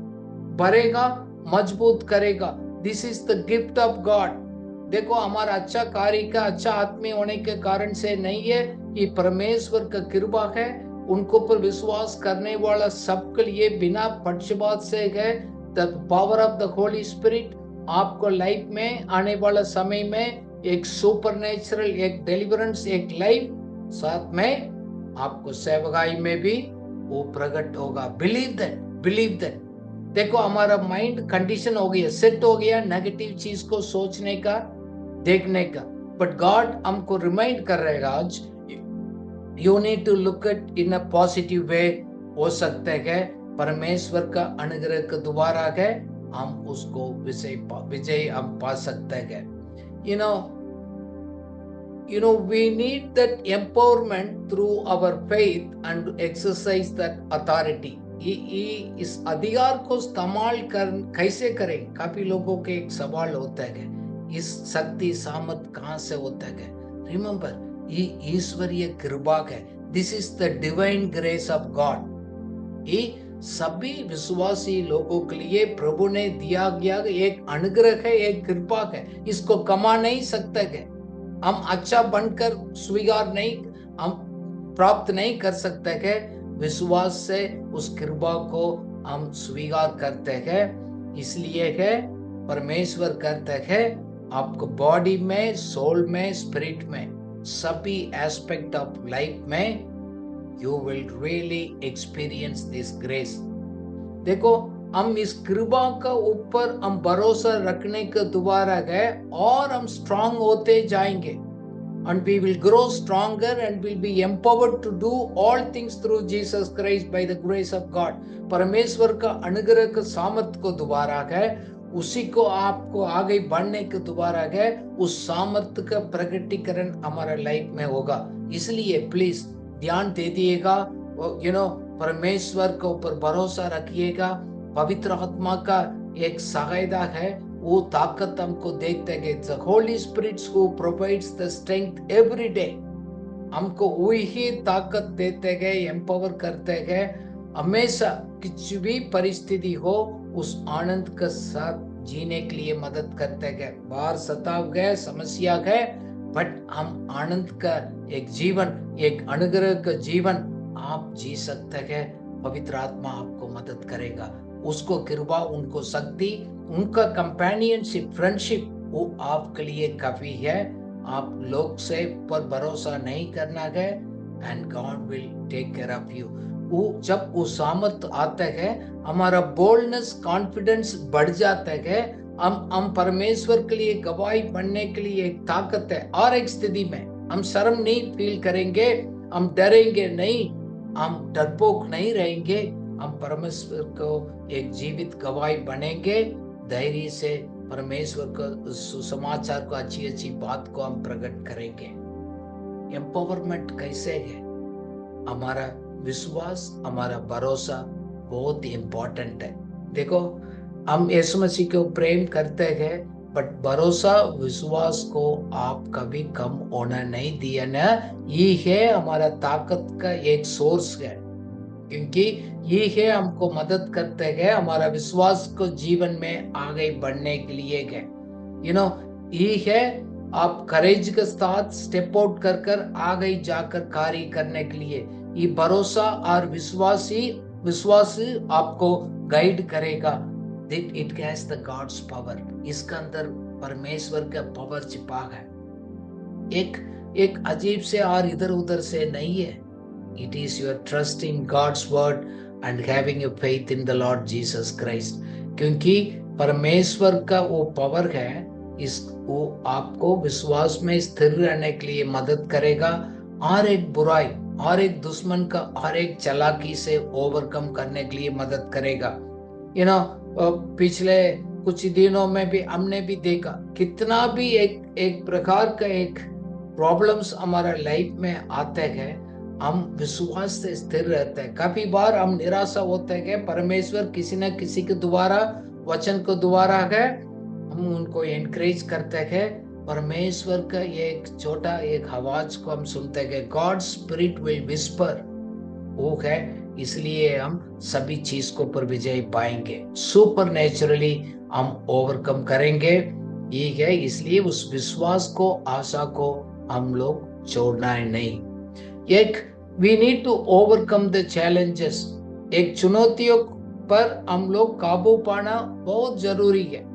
भरेगा, मजबूत करेगा। This is the gift of God. देखो, हमारा अच्छा कार्य का अच्छा आदमी होने के कारण से नहीं है, ये परमेश्वर का कृपा है। उनको पर विश्वास करने वाला सबके लिए बिना पक्षपात से है। The power of the Holi spirit आपको लाइफ में आने वाला समय में एक सुपरनेचुरल, एक डिलीवरेंस, एक लाइफ, साथ में आपको सेवकाई में भी वो प्रकट होगा। Believe that, believe that. देखो, हमारा माइंड कंडीशन हो गया, सेट हो गया नेगेटिव चीज को सोचने का, देखने का, बट गॉड हमको रिमाइंड कर रहेगा आज, you need to look it in a positive way. हो सकते है परमेश्वर का अनुग्रह के द्वारा है हम उसको विजय हम पा सकते हैं। You know, we need that empowerment through our faith and exercise that authority. इस अधिकार को इस्तेमाल कैसे करें? काफी लोगों के एक सवाल होता है, इस शक्ति सामर्थ कहां से होता है? रिमेंबर, ये ईश्वरीय कृपा है। This is the divine grace of God. ये सभी विश्वासी लोगों के लिए प्रभु ने दिया गया एक अनुग्रह है, एक कृपा है। इसको कमा नहीं सकते है, हम अच्छा बनकर स्वीकार नहीं, हम प्राप्त नहीं कर सकते हैं। विश्वास से उस कृपा को हम स्वीकार करते हैं। इसलिए है परमेश्वर करते हैं आपको बॉडी में, सोल में, स्पिरिट में, सभी एस्पेक्ट ऑफ लाइफ में you will really experience this grace. देखो, हम इस कृपा का ऊपर हम भरोसा रखने के द्वारा है और हम स्ट्रांग होते जाएंगे, and we will grow stronger and will be empowered to do all things through Jesus Christ by the grace of God. परमेश्वर का अनुग्रह का सामर्थ को द्वारा है, उसी को आपको आगे बढ़ने के द्वारा है, उस सामर्थ का प्रकटीकरण हमारा लाइफ में होगा। इसलिए प्लीज ध्यान दे दिएगा, परमेश्वर के ऊपर भरोसा रखिएगा। पवित्र आत्मा का एक सहायता है, वो ताकत हमको देखते हैं। The Holy Spirit who provides the strength every day, हमको वही ताकत देते हैं, एम्पावर करते हैं। हमेशा किसी भी परिस्थिति हो उस आनंद के साथ जीने के लिए मदद करते हैं। बाहर सताव है, समस्या है, बट हम आनंद का एक जीवन, एक अनुग्रह का जीवन आप जी सकते हैं। पवित्र आत्मा आपको मदद करेगा। उसको कृपा, उनको शक्ति, उनका कंपेनियनशिप, फ्रेंडशिप, वो आपके लिए काफी है। आप लोग से पर भरोसा नहीं करना है, and God will take care of you. वो जब वो सामर्थ आता है, हमारा बोल्डनेस, कॉन्फिडेंस बढ़ जाता है। हम परमेश्वर के लिए गवाही बनने के लिए एक ताकत है। और एक स्थिति में हम शर्म नहीं फील करेंगे, हम डरेंगे नहीं, हम डरपोक नहीं रहेंगे। हम परमेश्वर को एक जीवित गवाही बनेंगे। धैर्य से परमेश्वर को सुसमाचार को, अच्छी बात को हम प्रकट करेंगे। एम्पावरमेंट कैसे है? हमारा विश्वास, हमारा भरोसा बहुत इम्पोर्टेंट है। देखो, हम यीशु मसीह को प्रेम करते हैं, बट भरोसा, विश्वास को आप कभी कम होना नहीं दिया ना। ये है हमारा ताकत का एक सोर्स है, क्योंकि ये है हमको मदद करते हैं हमारा विश्वास को जीवन में आगे बढ़ने के लिए है। ये है आप करेज के साथ स्टेप आउट कर आगे जाकर कार्य करने के लिए। ये भरोसा और विश्वास आपको गाइड करेगा। It has the gods power. इसका अंदर परमेश्वर का पावर छिपा है। एक एक अजीब से और इधर उधर से नहीं है. It is your trust in God's word and having a faith in the Lord Jesus Christ. क्योंकि परमेश्वर का वो पावर है, वो आपको विश्वास में स्थिर रहने के लिए मदद करेगा, और एक बुराई और एक दुश्मन का और एक चालाकी से ओवरकम करने के लिए मदद करेगा. पिछले कुछ दिनों में भी हमने भी देखा, कितना भी एक प्रकार का एक प्रॉब्लम्स हमारा लाइफ में आते हैं, हम विश्वास से स्थिर रहते हैं. काफी बार हम निराशा होते हैं, परमेश्वर किसी न किसी के द्वारा वचन को द्वारा है, हम उनको एनकरेज करते हैं. परमेश्वर का एक छोटा एक आवाज को हम सुनते हैं, गॉड स्पिरिट विल विस्पर, वो है. इसलिए हम सभी चीज को पर विजय पाएंगे, सुपर नेचुरली हम ओवरकम करेंगे. ये है, इसलिए उस विश्वास को, आशा को हम लोग छोड़ना है नहीं. एक we need to overcome the challenges. एक चुनौतियों पर हम लोग काबू पाना बहुत जरूरी है.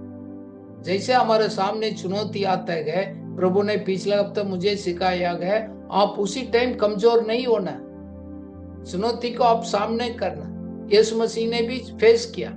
जैसे हमारे सामने चुनौती आता है, प्रभु ने पिछले हफ्ते मुझे सिखाया है, आप उसी टाइम कमजोर नहीं होना, चुनौती को आप सामने करना. यीशु मसीह ने भी फेस किया.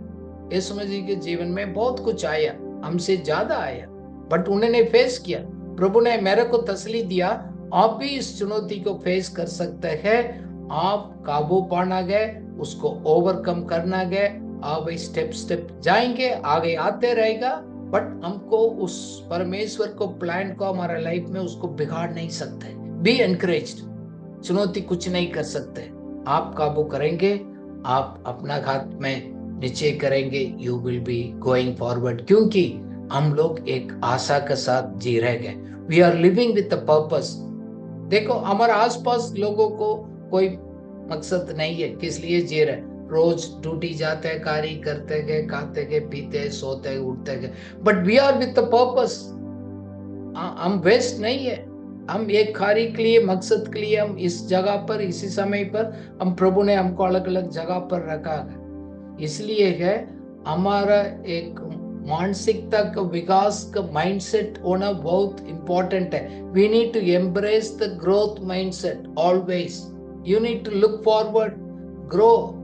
यीशु मसीह के जीवन में बहुत कुछ आया, हमसे ज्यादा आया, बट उन्होंने फेस किया. प्रभु ने मेरे को तसल्ली दिया, आप भी इस चुनौती को फेस कर सकते हैं. आप काबू पाना गए, उसको ओवरकम करना गए, आप स्टेप जाएंगे, आगे आते रहेगा. बट हमको उस परमेश्वर को प्लान को हमारा लाइफ में उसको बिगाड़ नहीं सकते. बी एनकरेज्ड, चुनौती कुछ नहीं कर सकते. आप काबू करेंगे, आप अपना हाथ में नीचे करेंगे, you will be going forward. क्योंकि हम लोग एक आशा के साथ जी रहे गए. We are living with a purpose. देखो, हमारे आसपास लोगों को कोई मकसद नहीं है, किस लिए जी रहे. रोज ड्यूटी जाते हैं, कार्य करते गए, खाते गए, पीते, सोते, उठते गए. But we are with the purpose. हम वेस्ट नहीं है. हम एक कार्य के लिए, मकसद के लिए हम इस जगह पर, इसी समय पर हम, प्रभु ने हमको अलग अलग जगह पर रखा है. इसलिए है हमारा एक मानसिकता का विकास का माइंडसेट होना बहुत इंपॉर्टेंट है. We need to embrace the growth mindset always. You need to look forward, grow.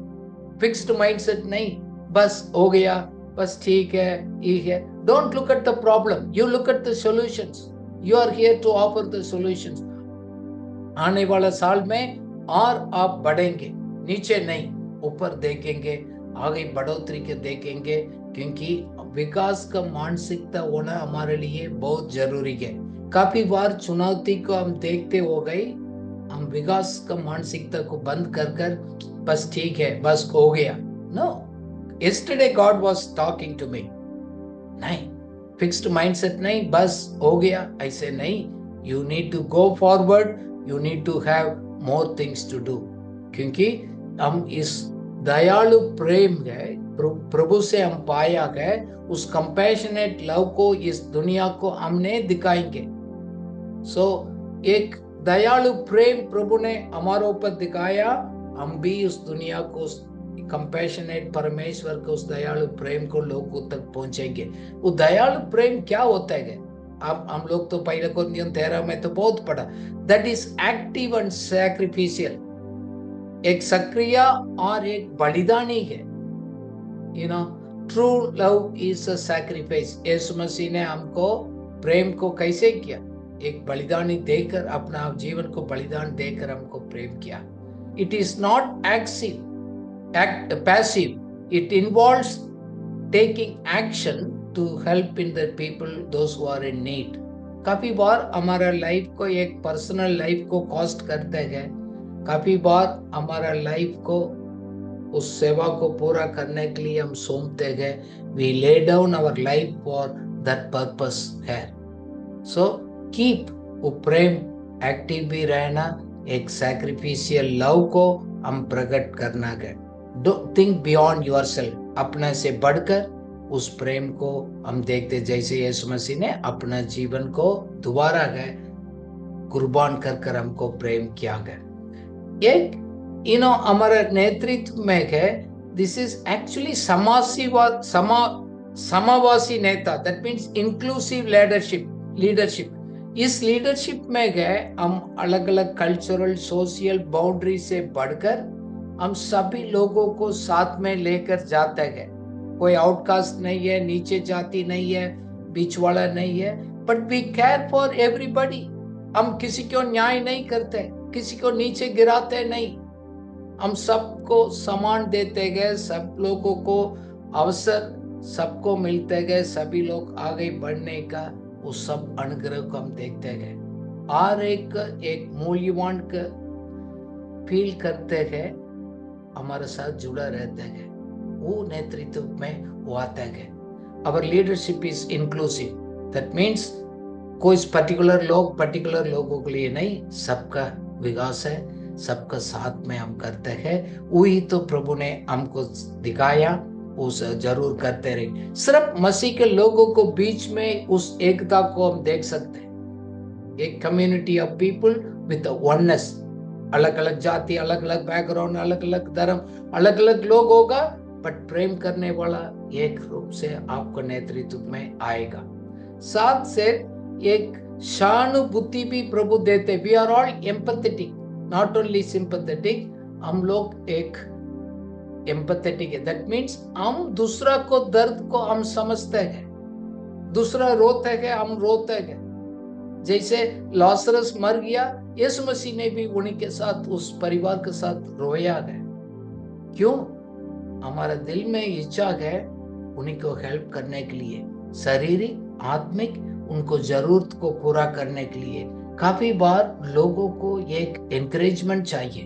Fixed mindset नहीं, बस हो गया, बस ठीक है, ये है. Don't look at the problem, you look at the solutions. You are here to offer the solutions. आने वाला साल में और आप बढ़ेंगे, नीचे नहीं, ऊपर देखेंगे, आगे बढ़ोतरी के देखेंगे. क्योंकि विकास का मानसिकता होना हमारे लिए बहुत जरूरी है. काफी बार चुनौती को हम देखते हो गए, हम विकास का मानसिकता को बंद कर बस ठीक है, बस हो गया. No, yesterday God was talking to me. नहीं, फिक्स्ड माइंडसेट नहीं, बस हो गया, ऐसे नहीं. You need to go forward, you need to have more things to do. क्योंकि हम इस दयालु प्रेम है, प्रभु से हम पाया है, उस कंपैशनेट लव को इस दुनिया को हमने दिखाएंगे. एक दयालु प्रेम प्रभु ने हमारे ऊपर दिखाया, हम भी उस दुनिया को, कंपैशनेट परमेश्वर को, उस दयालु प्रेम को लोगों तक पहुंचेंगे. वो दयालु प्रेम क्या होता है? अब हम लोग तो पहले कोरिन्थियों 13 में तो बहुत पढ़ा. That is active and sacrificial. एक सक्रिय और एक बलिदानी है. True love is a sacrifice. Yishu Masih ने हमको प्रेम को कैसे किया? एक बलिदानी देकर, अपना जीवन को बलिदान देकर हमको प्रेम किया. It is not passive. It involves taking action to help in the people, those who are in need. काफी बार हमारा लाइफ को, एक पर्सनल लाइफ को कॉस्ट करते हैं. काफी बार हमारा लाइफ को, उस सेवा को पूरा करने के लिए हम सौंपते हैं. We lay down our life for that purpose है. So keep वो प्रेम एक्टिव भी रहना, एक सैक्रिफिशियल लव को हम प्रकट करना है. Don't think beyond yourself. अपने से बढ़कर उस प्रेम को हम देखते, जैसे यीशु मसीह ने अपना जीवन को दोबारा गए कुर्बान कर हमको प्रेम किया गया. एक हमारे नेतृत्व में है, दिस इज एक्चुअली समावासी नेता. That means inclusive leadership. इस लीडरशिप में गए हम अलग अलग कल्चरल सोशल बाउंड्री से बढ़कर हम सभी लोगों को साथ में लेकर जाते गए। कोई आउटकास्ट नहीं है, नीचे जाति नहीं है, बीच वाला नहीं है, but we care for everybody. हम किसी को न्याय नहीं करते, किसी को नीचे गिराते नहीं, हम सबको समान देते गए, सब लोगों को अवसर सबको मिलते गए, सभी लोग आगे बढ़ने का उस सब अनुग्रह को हम देखते गए। और एक मूल्यवान का फील करते गए, हमारे साथ जुड़ा रहते गए, वो नेतृत्व में वो आते गए। Our leadership is inclusive. That means कोई पर्टिकुलर लोगों के लिए नहीं, सबका विकास है, सबका साथ में हम करते हैं। वही तो प्रभु ने हमको दिखाया, उस जरूर करते रहे। सिर्फ मसीह के लोगों को बीच में उस एकता को हम देख सकते हैं। एक community of people with oneness, अलग अलग जाति, अलग अलग बैकग्राउंड, अलग अलग धर्म, अलग अलग लोग होगा, बट प्रेम करने वाला एक रूप से आपको नेतृत्व में आएगा। साथ से एक सहानुभूति भी प्रभु देते। We are all empathetic, not only sympathetic. हम लोग एक एम्पैथेटिक है। दैट मीन्स हम दूसरा को दर्द को हम समझते हैं, दूसरा रोते है, हम रोते हैं। जैसे लाजरस मर गया, यीशु मसीह ने भी उन्हीं के साथ, उस परिवार के साथ रोया है। क्यों? हमारा दिल में इच्छा है उन्हीं को हेल्प करने के लिए, शारीरिक आत्मिक उनको जरूरत को पूरा करने के लिए। काफी बार लोगों को एक एनकरेजमेंट चाहिए,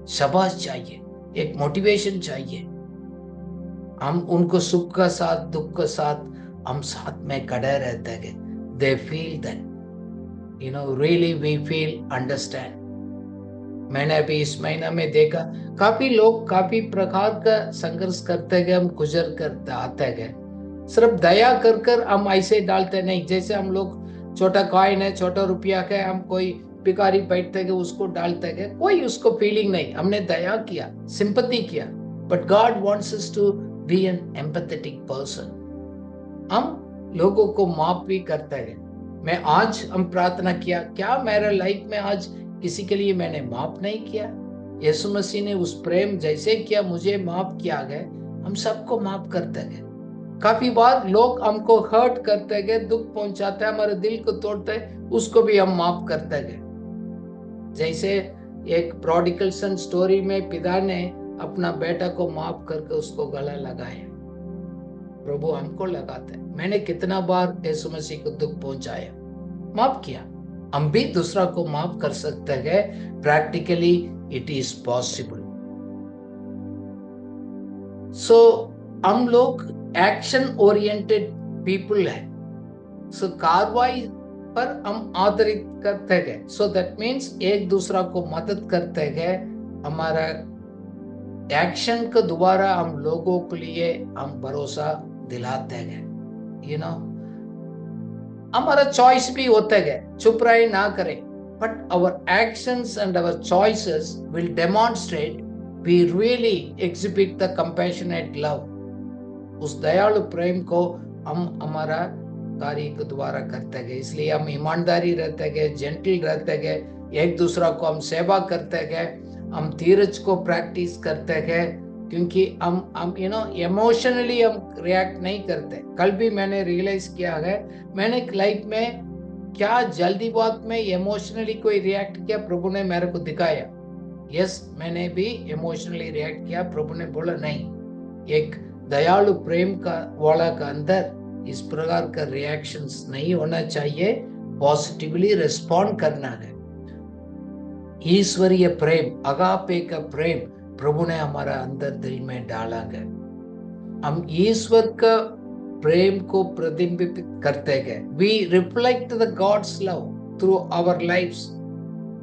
शाबाश चाहिए, एक मोटिवेशन चाहिए। हम उनको सुख का साथ, दुख का साथ हम साथ में खड़े रहते हैं। They feel that, really we feel understand. मैंने अभी इस महीना में देखा, काफी लोग काफी प्रकार का संघर्ष करते गए, हम गुजर करते आते गए। सिर्फ दया कर हम ऐसे डालते नहीं। जैसे हम लोग छोटा कॉइन है, छोटा रुपया है, हम कोई भिखारी बैठते गए उसको डालते गए, कोई उसको फीलिंग नहीं, हमने दया किया, सिंपैथी किया। But God wants us to be an empathetic person. हम लोगों को माफ भी करते गए। मैं आज हम प्रार्थना किया, क्या मेरे लाइफ में आज किसी के लिए मैंने माफ नहीं किया? यीशु मसीह ने उस प्रेम जैसे किया, मुझे माफ किया गए, हम सबको माफ करते गए। काफी बार लोग हमको हर्ट करते गए, दुख पहुंचाते हैं, हमारे दिल को तोड़ते हैं, उसको भी हम माफ करते गए। जैसे एक प्रोडिगल सन स्टोरी में पिता ने अपना बेटा को माफ करके उसको गला लगाया। प्रभु हमको लगाते हैं। मैंने कितना बार यीशु मसीह को दुख पहुंचाया, माफ किया। हम भी दूसरा को माफ कर सकते हैं। Practically it is possible. So हम लोग एक्शन ओरिएंटेड पीपल है। सो कार्रवाई पर हम आधारित करते गए। सो दैट मीन्स एक दूसरा को मदद करते गए। हमारा एक्शन के द्वारा हम लोगों के लिए हम भरोसा दिलाते गए। हमारा चॉइस भी होते गए, चुप रहे ना करें, but our actions and our choices will demonstrate we really exhibit the compassionate love. उस दयालु प्रेम को हम हमारा कार्य के द्वारा करते गए। इसलिए हम ईमानदारी रहते गए, जेंटल रहते गए, एक दूसरा को हम सेवा करते गए, हम धीरज को प्रैक्टिस करते गए, क्योंकि हम इमोशनली हम रिएक्ट नहीं करते। कल भी मैंने रियलाइज किया है, मैंने लाइफ में क्या जल्दी बात में इमोशनली कोई रिएक्ट किया, प्रभु ने मेरे को दिखाया। यस, मैंने भी इमोशनली रिएक्ट किया। प्रभु ने बोला नहीं, एक दयालु प्रेम का वाला का अंदर इस प्रकार का रिएक्शंस नहीं होना चाहिए, पॉजिटिवली रिस्पॉन्ड करना है। ईश्वरीय प्रेम, अगापे का प्रेम प्रभु ने हमारा अंदर दिल में डाला है। हम ईश्वर का प्रेम को प्रतिबिंबित करते गए। We reflect the God's love through our lives.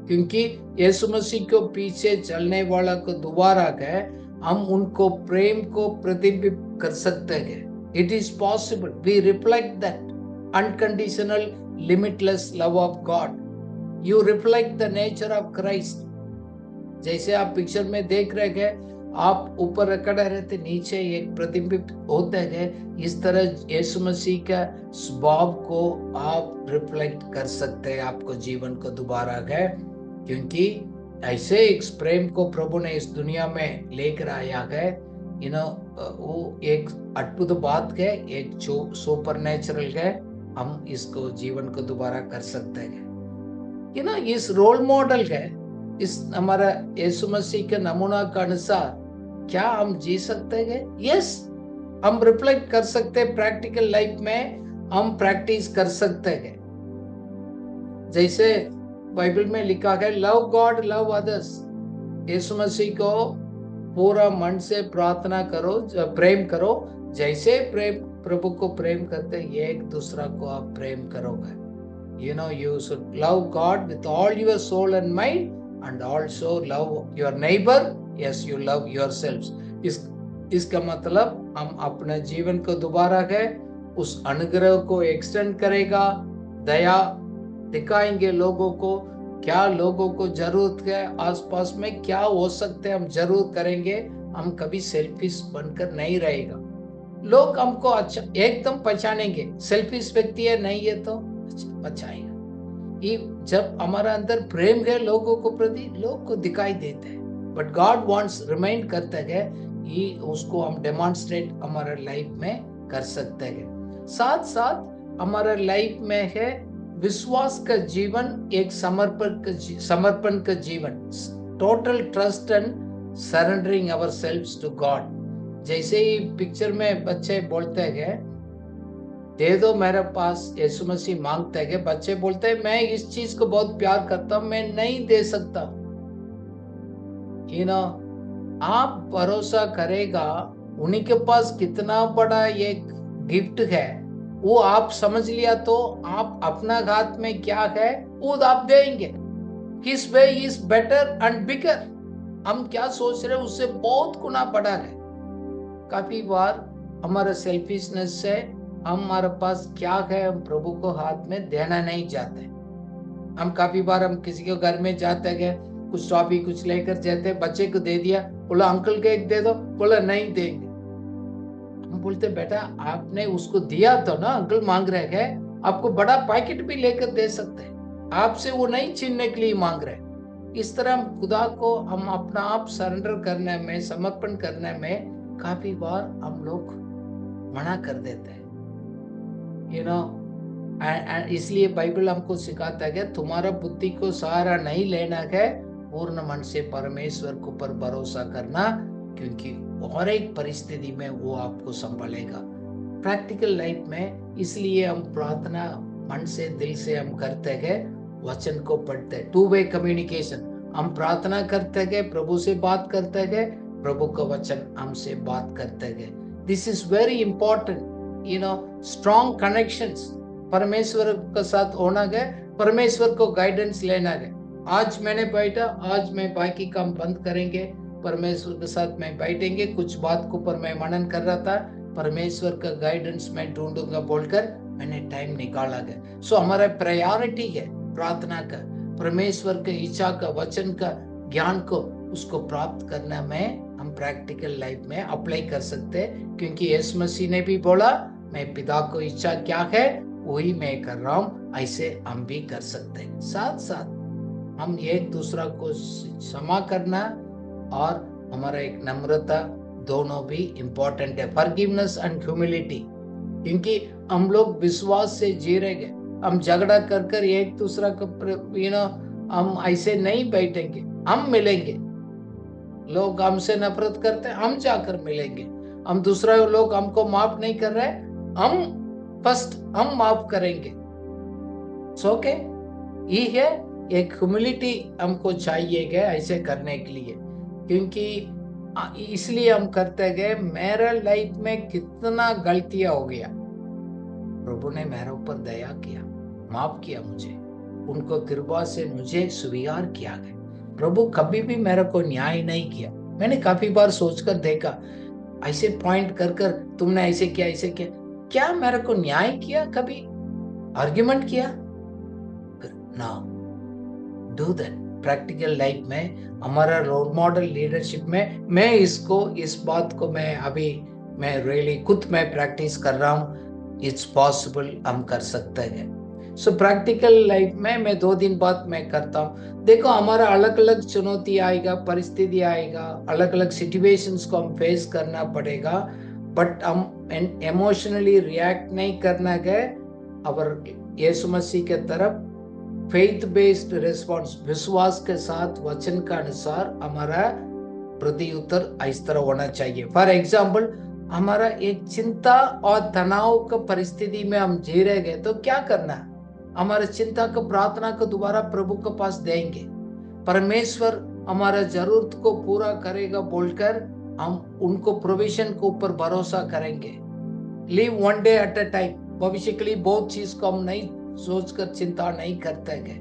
क्योंकि यीशु मसीह को पीछे चलने वाला को दोबारा गए, हम उनको प्रेम को प्रतिबिंबित कर सकते हैं। It is possible. We reflect that unconditional limitless love of God. You reflect the nature of Christ. जैसे आप पिक्चर में देख रहे हैं, आप ऊपर खड़े रहते, नीचे एक प्रतिबिंबित होते गए। इस तरह यीशु मसीह का स्वभाव को आप रिफ्लेक्ट कर सकते हैं आपको जीवन को दोबारा है, क्योंकि ऐसे एक प्रेम को प्रभु ने इस दुनिया में लेकर आया है। वो एक अद्भुत बात है, एक जो सुपर नेचुरल है, हम इसको जीवन को दोबारा कर सकते हैं। इस रोल मॉडल है, इस हमारा यीशु मसीह के नमूना के अनुसार क्या हम जी सकते हैं? यस, हम रिफ्लेक्ट कर सकते हैं, प्रैक्टिकल लाइफ में हम प्रैक्टिस कर सकते हैं। जैसे बाइबल में लिखा है, लव गॉड लव अदर्स। यीशु मसीह को पूरा मन से प्रार्थना करो, प्रेम करो, जैसे प्रभु को प्रेम करते एक दूसरा को आप प्रेम करोगे। You should love God with all your soul and mind, and also love your neighbor. Yes, you love yourselves. इसका मतलब हम अपने जीवन को दोबारा है उस अनुग्रह को एक्सटेंड करेगा, दया दिखाएंगे लोगों को, क्या लोगों को जरूरत है, आसपास में क्या हो सकते हैं हम जरूर करेंगे। हम कभी सेल्फिश बनकर नहीं रहेगा। लोग हमको अच्छा एकदम पहचानेंगे, सेल्फिश व्यक्ति है नहीं है तो पहचानेगा। जब हमारा अंदर प्रेम है लोगों को प्रति, लोग को दिखाई देता है। बट गॉड वांट्स रिमाइंड करता है, ये उसको हम डेमोन्स्ट्रेट हमारे लाइफ में कर सकते हैं। साथ साथ हमारा लाइफ में है विश्वास का जीवन, एक समर्पण का जीवन, total trust and surrendering ourselves to God. जैसे ही पिक्चर में बच्चे बोलते हैं, दे दो मेरे पास, यीशु मसीह मांगते हैं, बच्चे बोलते हैं मैं इस चीज को बहुत प्यार करता हूं, मैं नहीं दे सकता। आप भरोसा करेगा उन्हीं के पास कितना बड़ा ये गिफ्ट है, वो आप समझ लिया तो आप अपना हाथ में क्या है वो आप देंगे। His way is better and bigger। हम क्या सोच रहे हैं उससे बहुत गुना बड़ा है। काफी बार हमारा सेल्फिशनेस से हमारे पास क्या है हम प्रभु को हाथ में देना नहीं चाहते। हम काफी बार हम किसी के घर में जाते हैं, कुछ टॉफी कुछ लेकर जाते, बच्चे को दे दिया, बोला अंकल के एक दे दो, बोला नहीं देंगे। हम बोलते बेटा आपने उसको दिया तो ना, अंकल मांग रहे हैं, आपको बड़ा पैकेट भी लेकर दे सकते हैं, आपसे वो नहीं छीनने के लिए मांग रहे। इस तरह हम खुदा को हम अपना आप सरेंडर करने में, समर्पण करने में काफी बार हम लोग मना कर देते हैं। इसलिए बाइबल हमको सिखाता है कि तुम्हारा बुद्धि को सहारा नहीं लेना है, पूर्ण मन से परमेश्वर के ऊपर भरोसा करना, क्योंकि हर एक परिस्थिति में वो आपको संभालेगा। प्रैक्टिकल लाइफ में इसलिए हम प्रार्थना मन से दिल से हम करते हैं, वचन को पढ़ते हैं, 2 वे कम्युनिकेशन। हम प्रार्थना करते हैं, प्रभु से बात करते हैं, प्रभु का वचन हमसे बात करते हैं। This is very important. Strong connections परमेश्वर के साथ होना है, परमेश्वर को गाइडेंस लेना है। आज मैंने बैठा, आज मैं बाकी काम बंद करेंगे, परमेश्वर के साथ मैं बैठेंगे, कुछ बात को पर मैं मनन कर रहा था, परमेश्वर का गाइडेंस मैं ढूंढूंगा बोलकर मैंने टाइम निकाला है। सो हमारा प्रायोरिटी है प्रार्थना का, परमेश्वर के इच्छा का, वचन का ज्ञान को उसको प्राप्त करना में हम प्रैक्टिकल लाइफ में अप्लाई कर सकते हैं, क्योंकि यीशु मसीह ने भी बोला मैं पिता को इच्छा क्या है वही मैं कर रहा हूं, ऐसे हम भी कर सकते हैं। साथ साथ हम एक दूसरा को क्षमा करना और हमारा एक नम्रता, दोनों भी इम्पोर्टेंट है। फॉरगिवनेस एंड ह्यूमिलिटी, क्योंकि हम लोग विश्वास से जी रहे हैं। हम झगड़ा कर कर एक दूसरा को हम ऐसे नहीं बैठेंगे, हम मिलेंगे। लोग हमसे नफरत करते हैं, हम जाकर मिलेंगे। हम दूसरा लोग हमको माफ नहीं कर रहे, हम फर्स्ट हम माफ करेंगे। सो के ये है एक ह्यूमिलिटी हमको चाहिए गया ऐसे करने के लिए, क्योंकि इसलिए हम करते गए मेरा लाइफ में कितना गलतियां हो गया, प्रभु ने मेरे ऊपर दया किया, माफ किया मुझे, उनको कृपा से मुझे स्वीकार किया गया। प्रभु कभी भी मेरे को न्याय नहीं किया। मैंने काफी बार सोचकर देखा, ऐसे पॉइंट कर कर तुमने ऐसे किया ऐसे किया, क्या मेरे को न्याय किया? कभी आर्ग्यूमेंट किया? No, do that। Practical life में, हमारा रोल मॉडल लीडरशिप में, मैं इस बात को मैं रियली खुद मैं प्रैक्टिस कर रहा हूँ। इट्स पॉसिबल, हम कर सकते हैं। सो प्रैक्टिकल लाइफ में मैं 2 दिन बाद मैं करता हूँ। देखो, हमारा अलग अलग चुनौती आएगा, परिस्थिति आएगा, अलग अलग सिचुएशंस को हम फेस करना पड़ेगा, बट हम इमोशनली रिएक्ट नहीं करना है। और यीशु मसीह के तरफ फेथ बेस्ड रिस्पॉन्स, विश्वास के साथ वचन का अनुसार हमारा प्रत्युत्तर इस तरह होना चाहिए। फॉर एग्जाम्पल, हमारा एक चिंता और तनाव का परिस्थिति में हम जी रहे गए तो क्या करना है? हमारे चिंता को, प्रार्थना को दोबारा प्रभु के पास देंगे। परमेश्वर हमारा जरूरत को पूरा करेगा बोलकर हम उनको प्रोविजन के ऊपर भरोसा करेंगे। Live one day at a time. भविष्य के लिए बहुत चीज को हम नहीं सोचकर चिंता नहीं करते गए।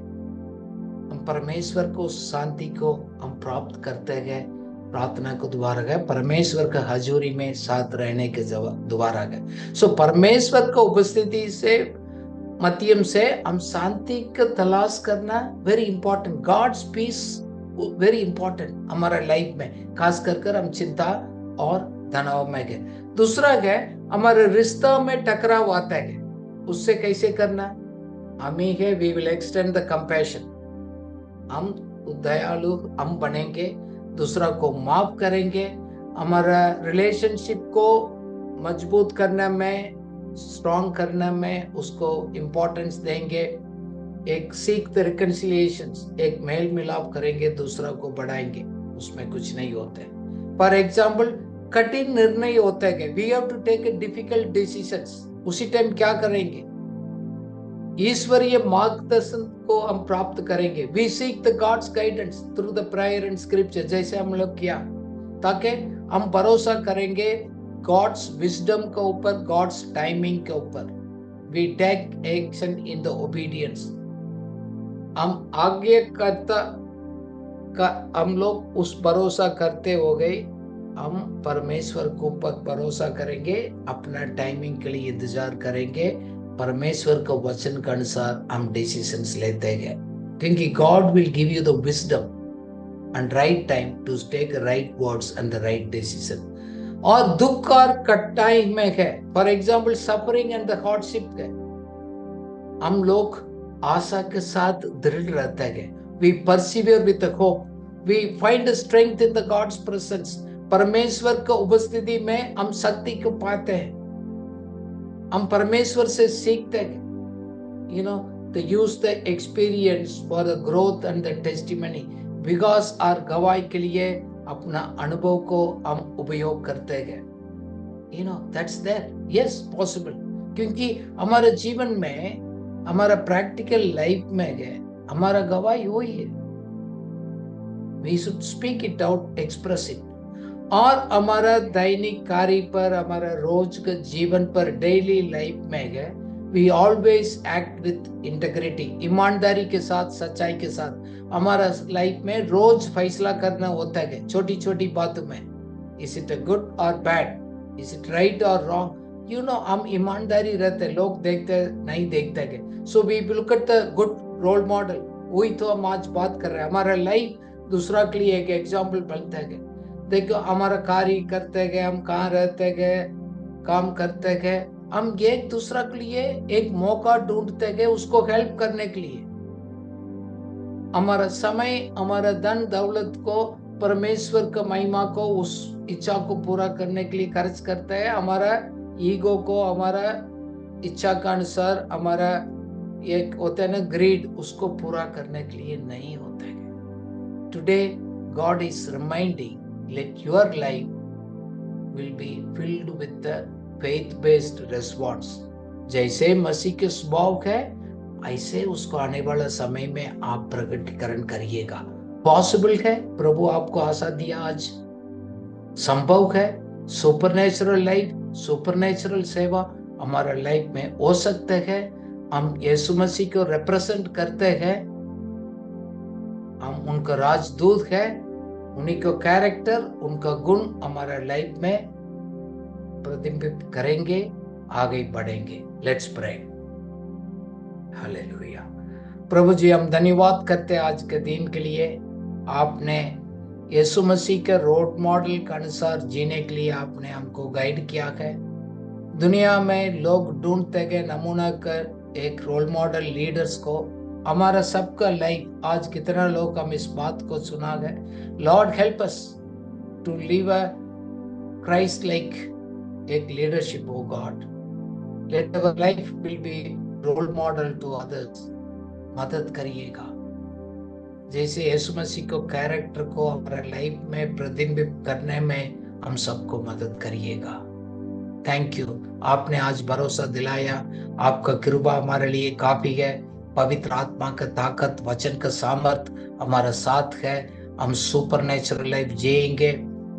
हम परमेश्वर को, शांति को हम प्राप्त करते गए, प्रार्थना को दोबारा गए, परमेश्वर का हजूरी में साथ रहने के दोबारा गए। सो परमेश्वर का उपस्थिति से माध्यम से हम शांति का तलाश करना very important. God's peace very important हमारा लाइफ में, खास कर हम चिंता और तनाव में गए। दूसरा है, हमारे रिश्ता में टकराव आता है, उससे कैसे करना? हम ही है, we will extend the compassion. हम दयालु हम बनेंगे, दूसरा को माफ करेंगे, हमारा रिलेशनशिप को मजबूत करने में, स्ट्रॉन्ग करने में उसको इम्पोर्टेंस देंगे। एक सीक द रिकंसिलिएशन, एक मेल मिलाप करेंगे, दूसरा को बढ़ाएंगे, उसमें कुछ नहीं होते। फॉर एग्जाम्पल, कठिन निर्णय होते हैं, we have to take a difficult decisions. उसी टाइम क्या करेंगे? ईश्वरीय मार्गदर्शन को हम प्राप्त करेंगे। We seek the God's guidance through the prayer and scripture, जैसे हम लोग किया, ताकि हम भरोसा करेंगे गॉड्स विजडम के ऊपर, गॉड्स टाइमिंग के ऊपर। We take action in the obedience. हम आगे करता हम लोग उस भरोसा करते हो गए, हम परमेश्वर के ऊपर भरोसा करेंगे, अपना टाइमिंग के लिए इंतजार करेंगे, परमेश्वर का वचन के अनुसार हम डिसीजंस लेते हैं, क्योंकि God will give you the wisdom and right time to take right words and the right decision. और दुख और कठिनाई में है, for example suffering and the hardship है, हम लोग आशा के साथ दृढ़ रहते हैं। We persevere with hope, we find strength in the God's presence. परमेश्वर का उपस्थिति में हम शक्ति को पाते हैं, हम परमेश्वर से सीखते हैं, you know, to use the experience for the growth and the testimony, because our गवाही के लिए अपना अनुभव को हम उपयोग करते हैं। You know, that's there, yes, possible, क्योंकि हमारे जीवन में, हमारा प्रैक्टिकल लाइफ में है, हमारा गवाही वही है। We should speak it out, express it। और हमारा दैनिक कार्य पर, हमारा रोज के जीवन पर, डेली लाइफ में है, we always act with integrity, ईमानदारी के साथ, सच्चाई के साथ। हमारा लाइफ में रोज फैसला करना होता है छोटी छोटी बातों में, is it a good or bad, is it right or wrong, you know, हम ईमानदारी रहते, लोग देखते नहीं देखते हैं। So we look at the good role model, वही तो हम आज बात कर रहे हैं। हमारा लाइफ दूसरा के लिए एक एग्जाम्पल बनता है। देखो, हमारा कार्य करते गए, हम कहाँ रहते गए, काम करते गए, हम एक दूसरा के लिए एक मौका ढूंढते गए उसको हेल्प करने के लिए। हमारा समय, हमारा धन दौलत को परमेश्वर का महिमा को, उस इच्छा को पूरा करने के लिए खर्च करते हैं। हमारा ईगो को, हमारा इच्छा का अनुसार, हमारा एक होता है ना ग्रीड, उसको पूरा करने के लिए नहीं होता है। Today God is reminding, let your life will be filled with the faith based response। जैसे मसीह के स्वभाव है, ऐसे उसको आने वाला समय में आप प्रकटीकरण करिएगा। पॉसिबल है, प्रभु आपको आशा दिया आज, संभव है। सुपरनेचुरल लाइफ, सुपरनेचुरल सेवा हमारा लाइफ में हो सकते हैं। हम यीशु मसीह को रिप्रेजेंट करते हैं, हम उनका राजदूत है, उन्हीं का कैरेक्टर, उनका गुण हमारा लाइफ में प्रतिबिंबित करेंगे, आगे बढ़ेंगे। Let's pray. हालेलुया। प्रभु जी, हम धन्यवाद करते हैं आज के दिन के लिए। आपने यीशु मसीह के रोड मॉडल के अनुसार जीने के लिए आपने हमको गाइड किया है। दुनिया में लोग ढूंढते गए नमूना कर एक रोल मॉडल लीडर्स को। हमारा सबका लाइफ आज कितना लोग हम इस बात को सुना गए। Lord help us to live a Christ like एक leadership, O God. Let our life will be role model to others. मदद करिएगा, जैसे यीशु मसीह को कैरेक्टर को हमारे लाइफ में प्रतिबिंबित करने में हम सबको मदद करिएगा। थैंक यू, आपने आज भरोसा दिलाया। आपका कृपा हमारे लिए काफी है। पवित्र आत्मा का ताकत, वचन का सामर्थ हमारा साथ है। हम सुपर नेचुरल लाइफ जिएंगे।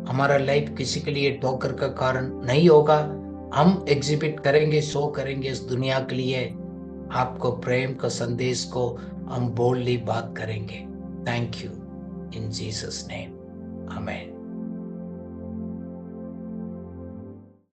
हमारा लाइफ किसी के लिए ठोकर का कारण नहीं होगा। हम एग्जिबिट करेंगे, शो करेंगे इस दुनिया के लिए आपको प्रेम का संदेश को हम बोल्डली बात करेंगे। Thank you in Jesus name, amen.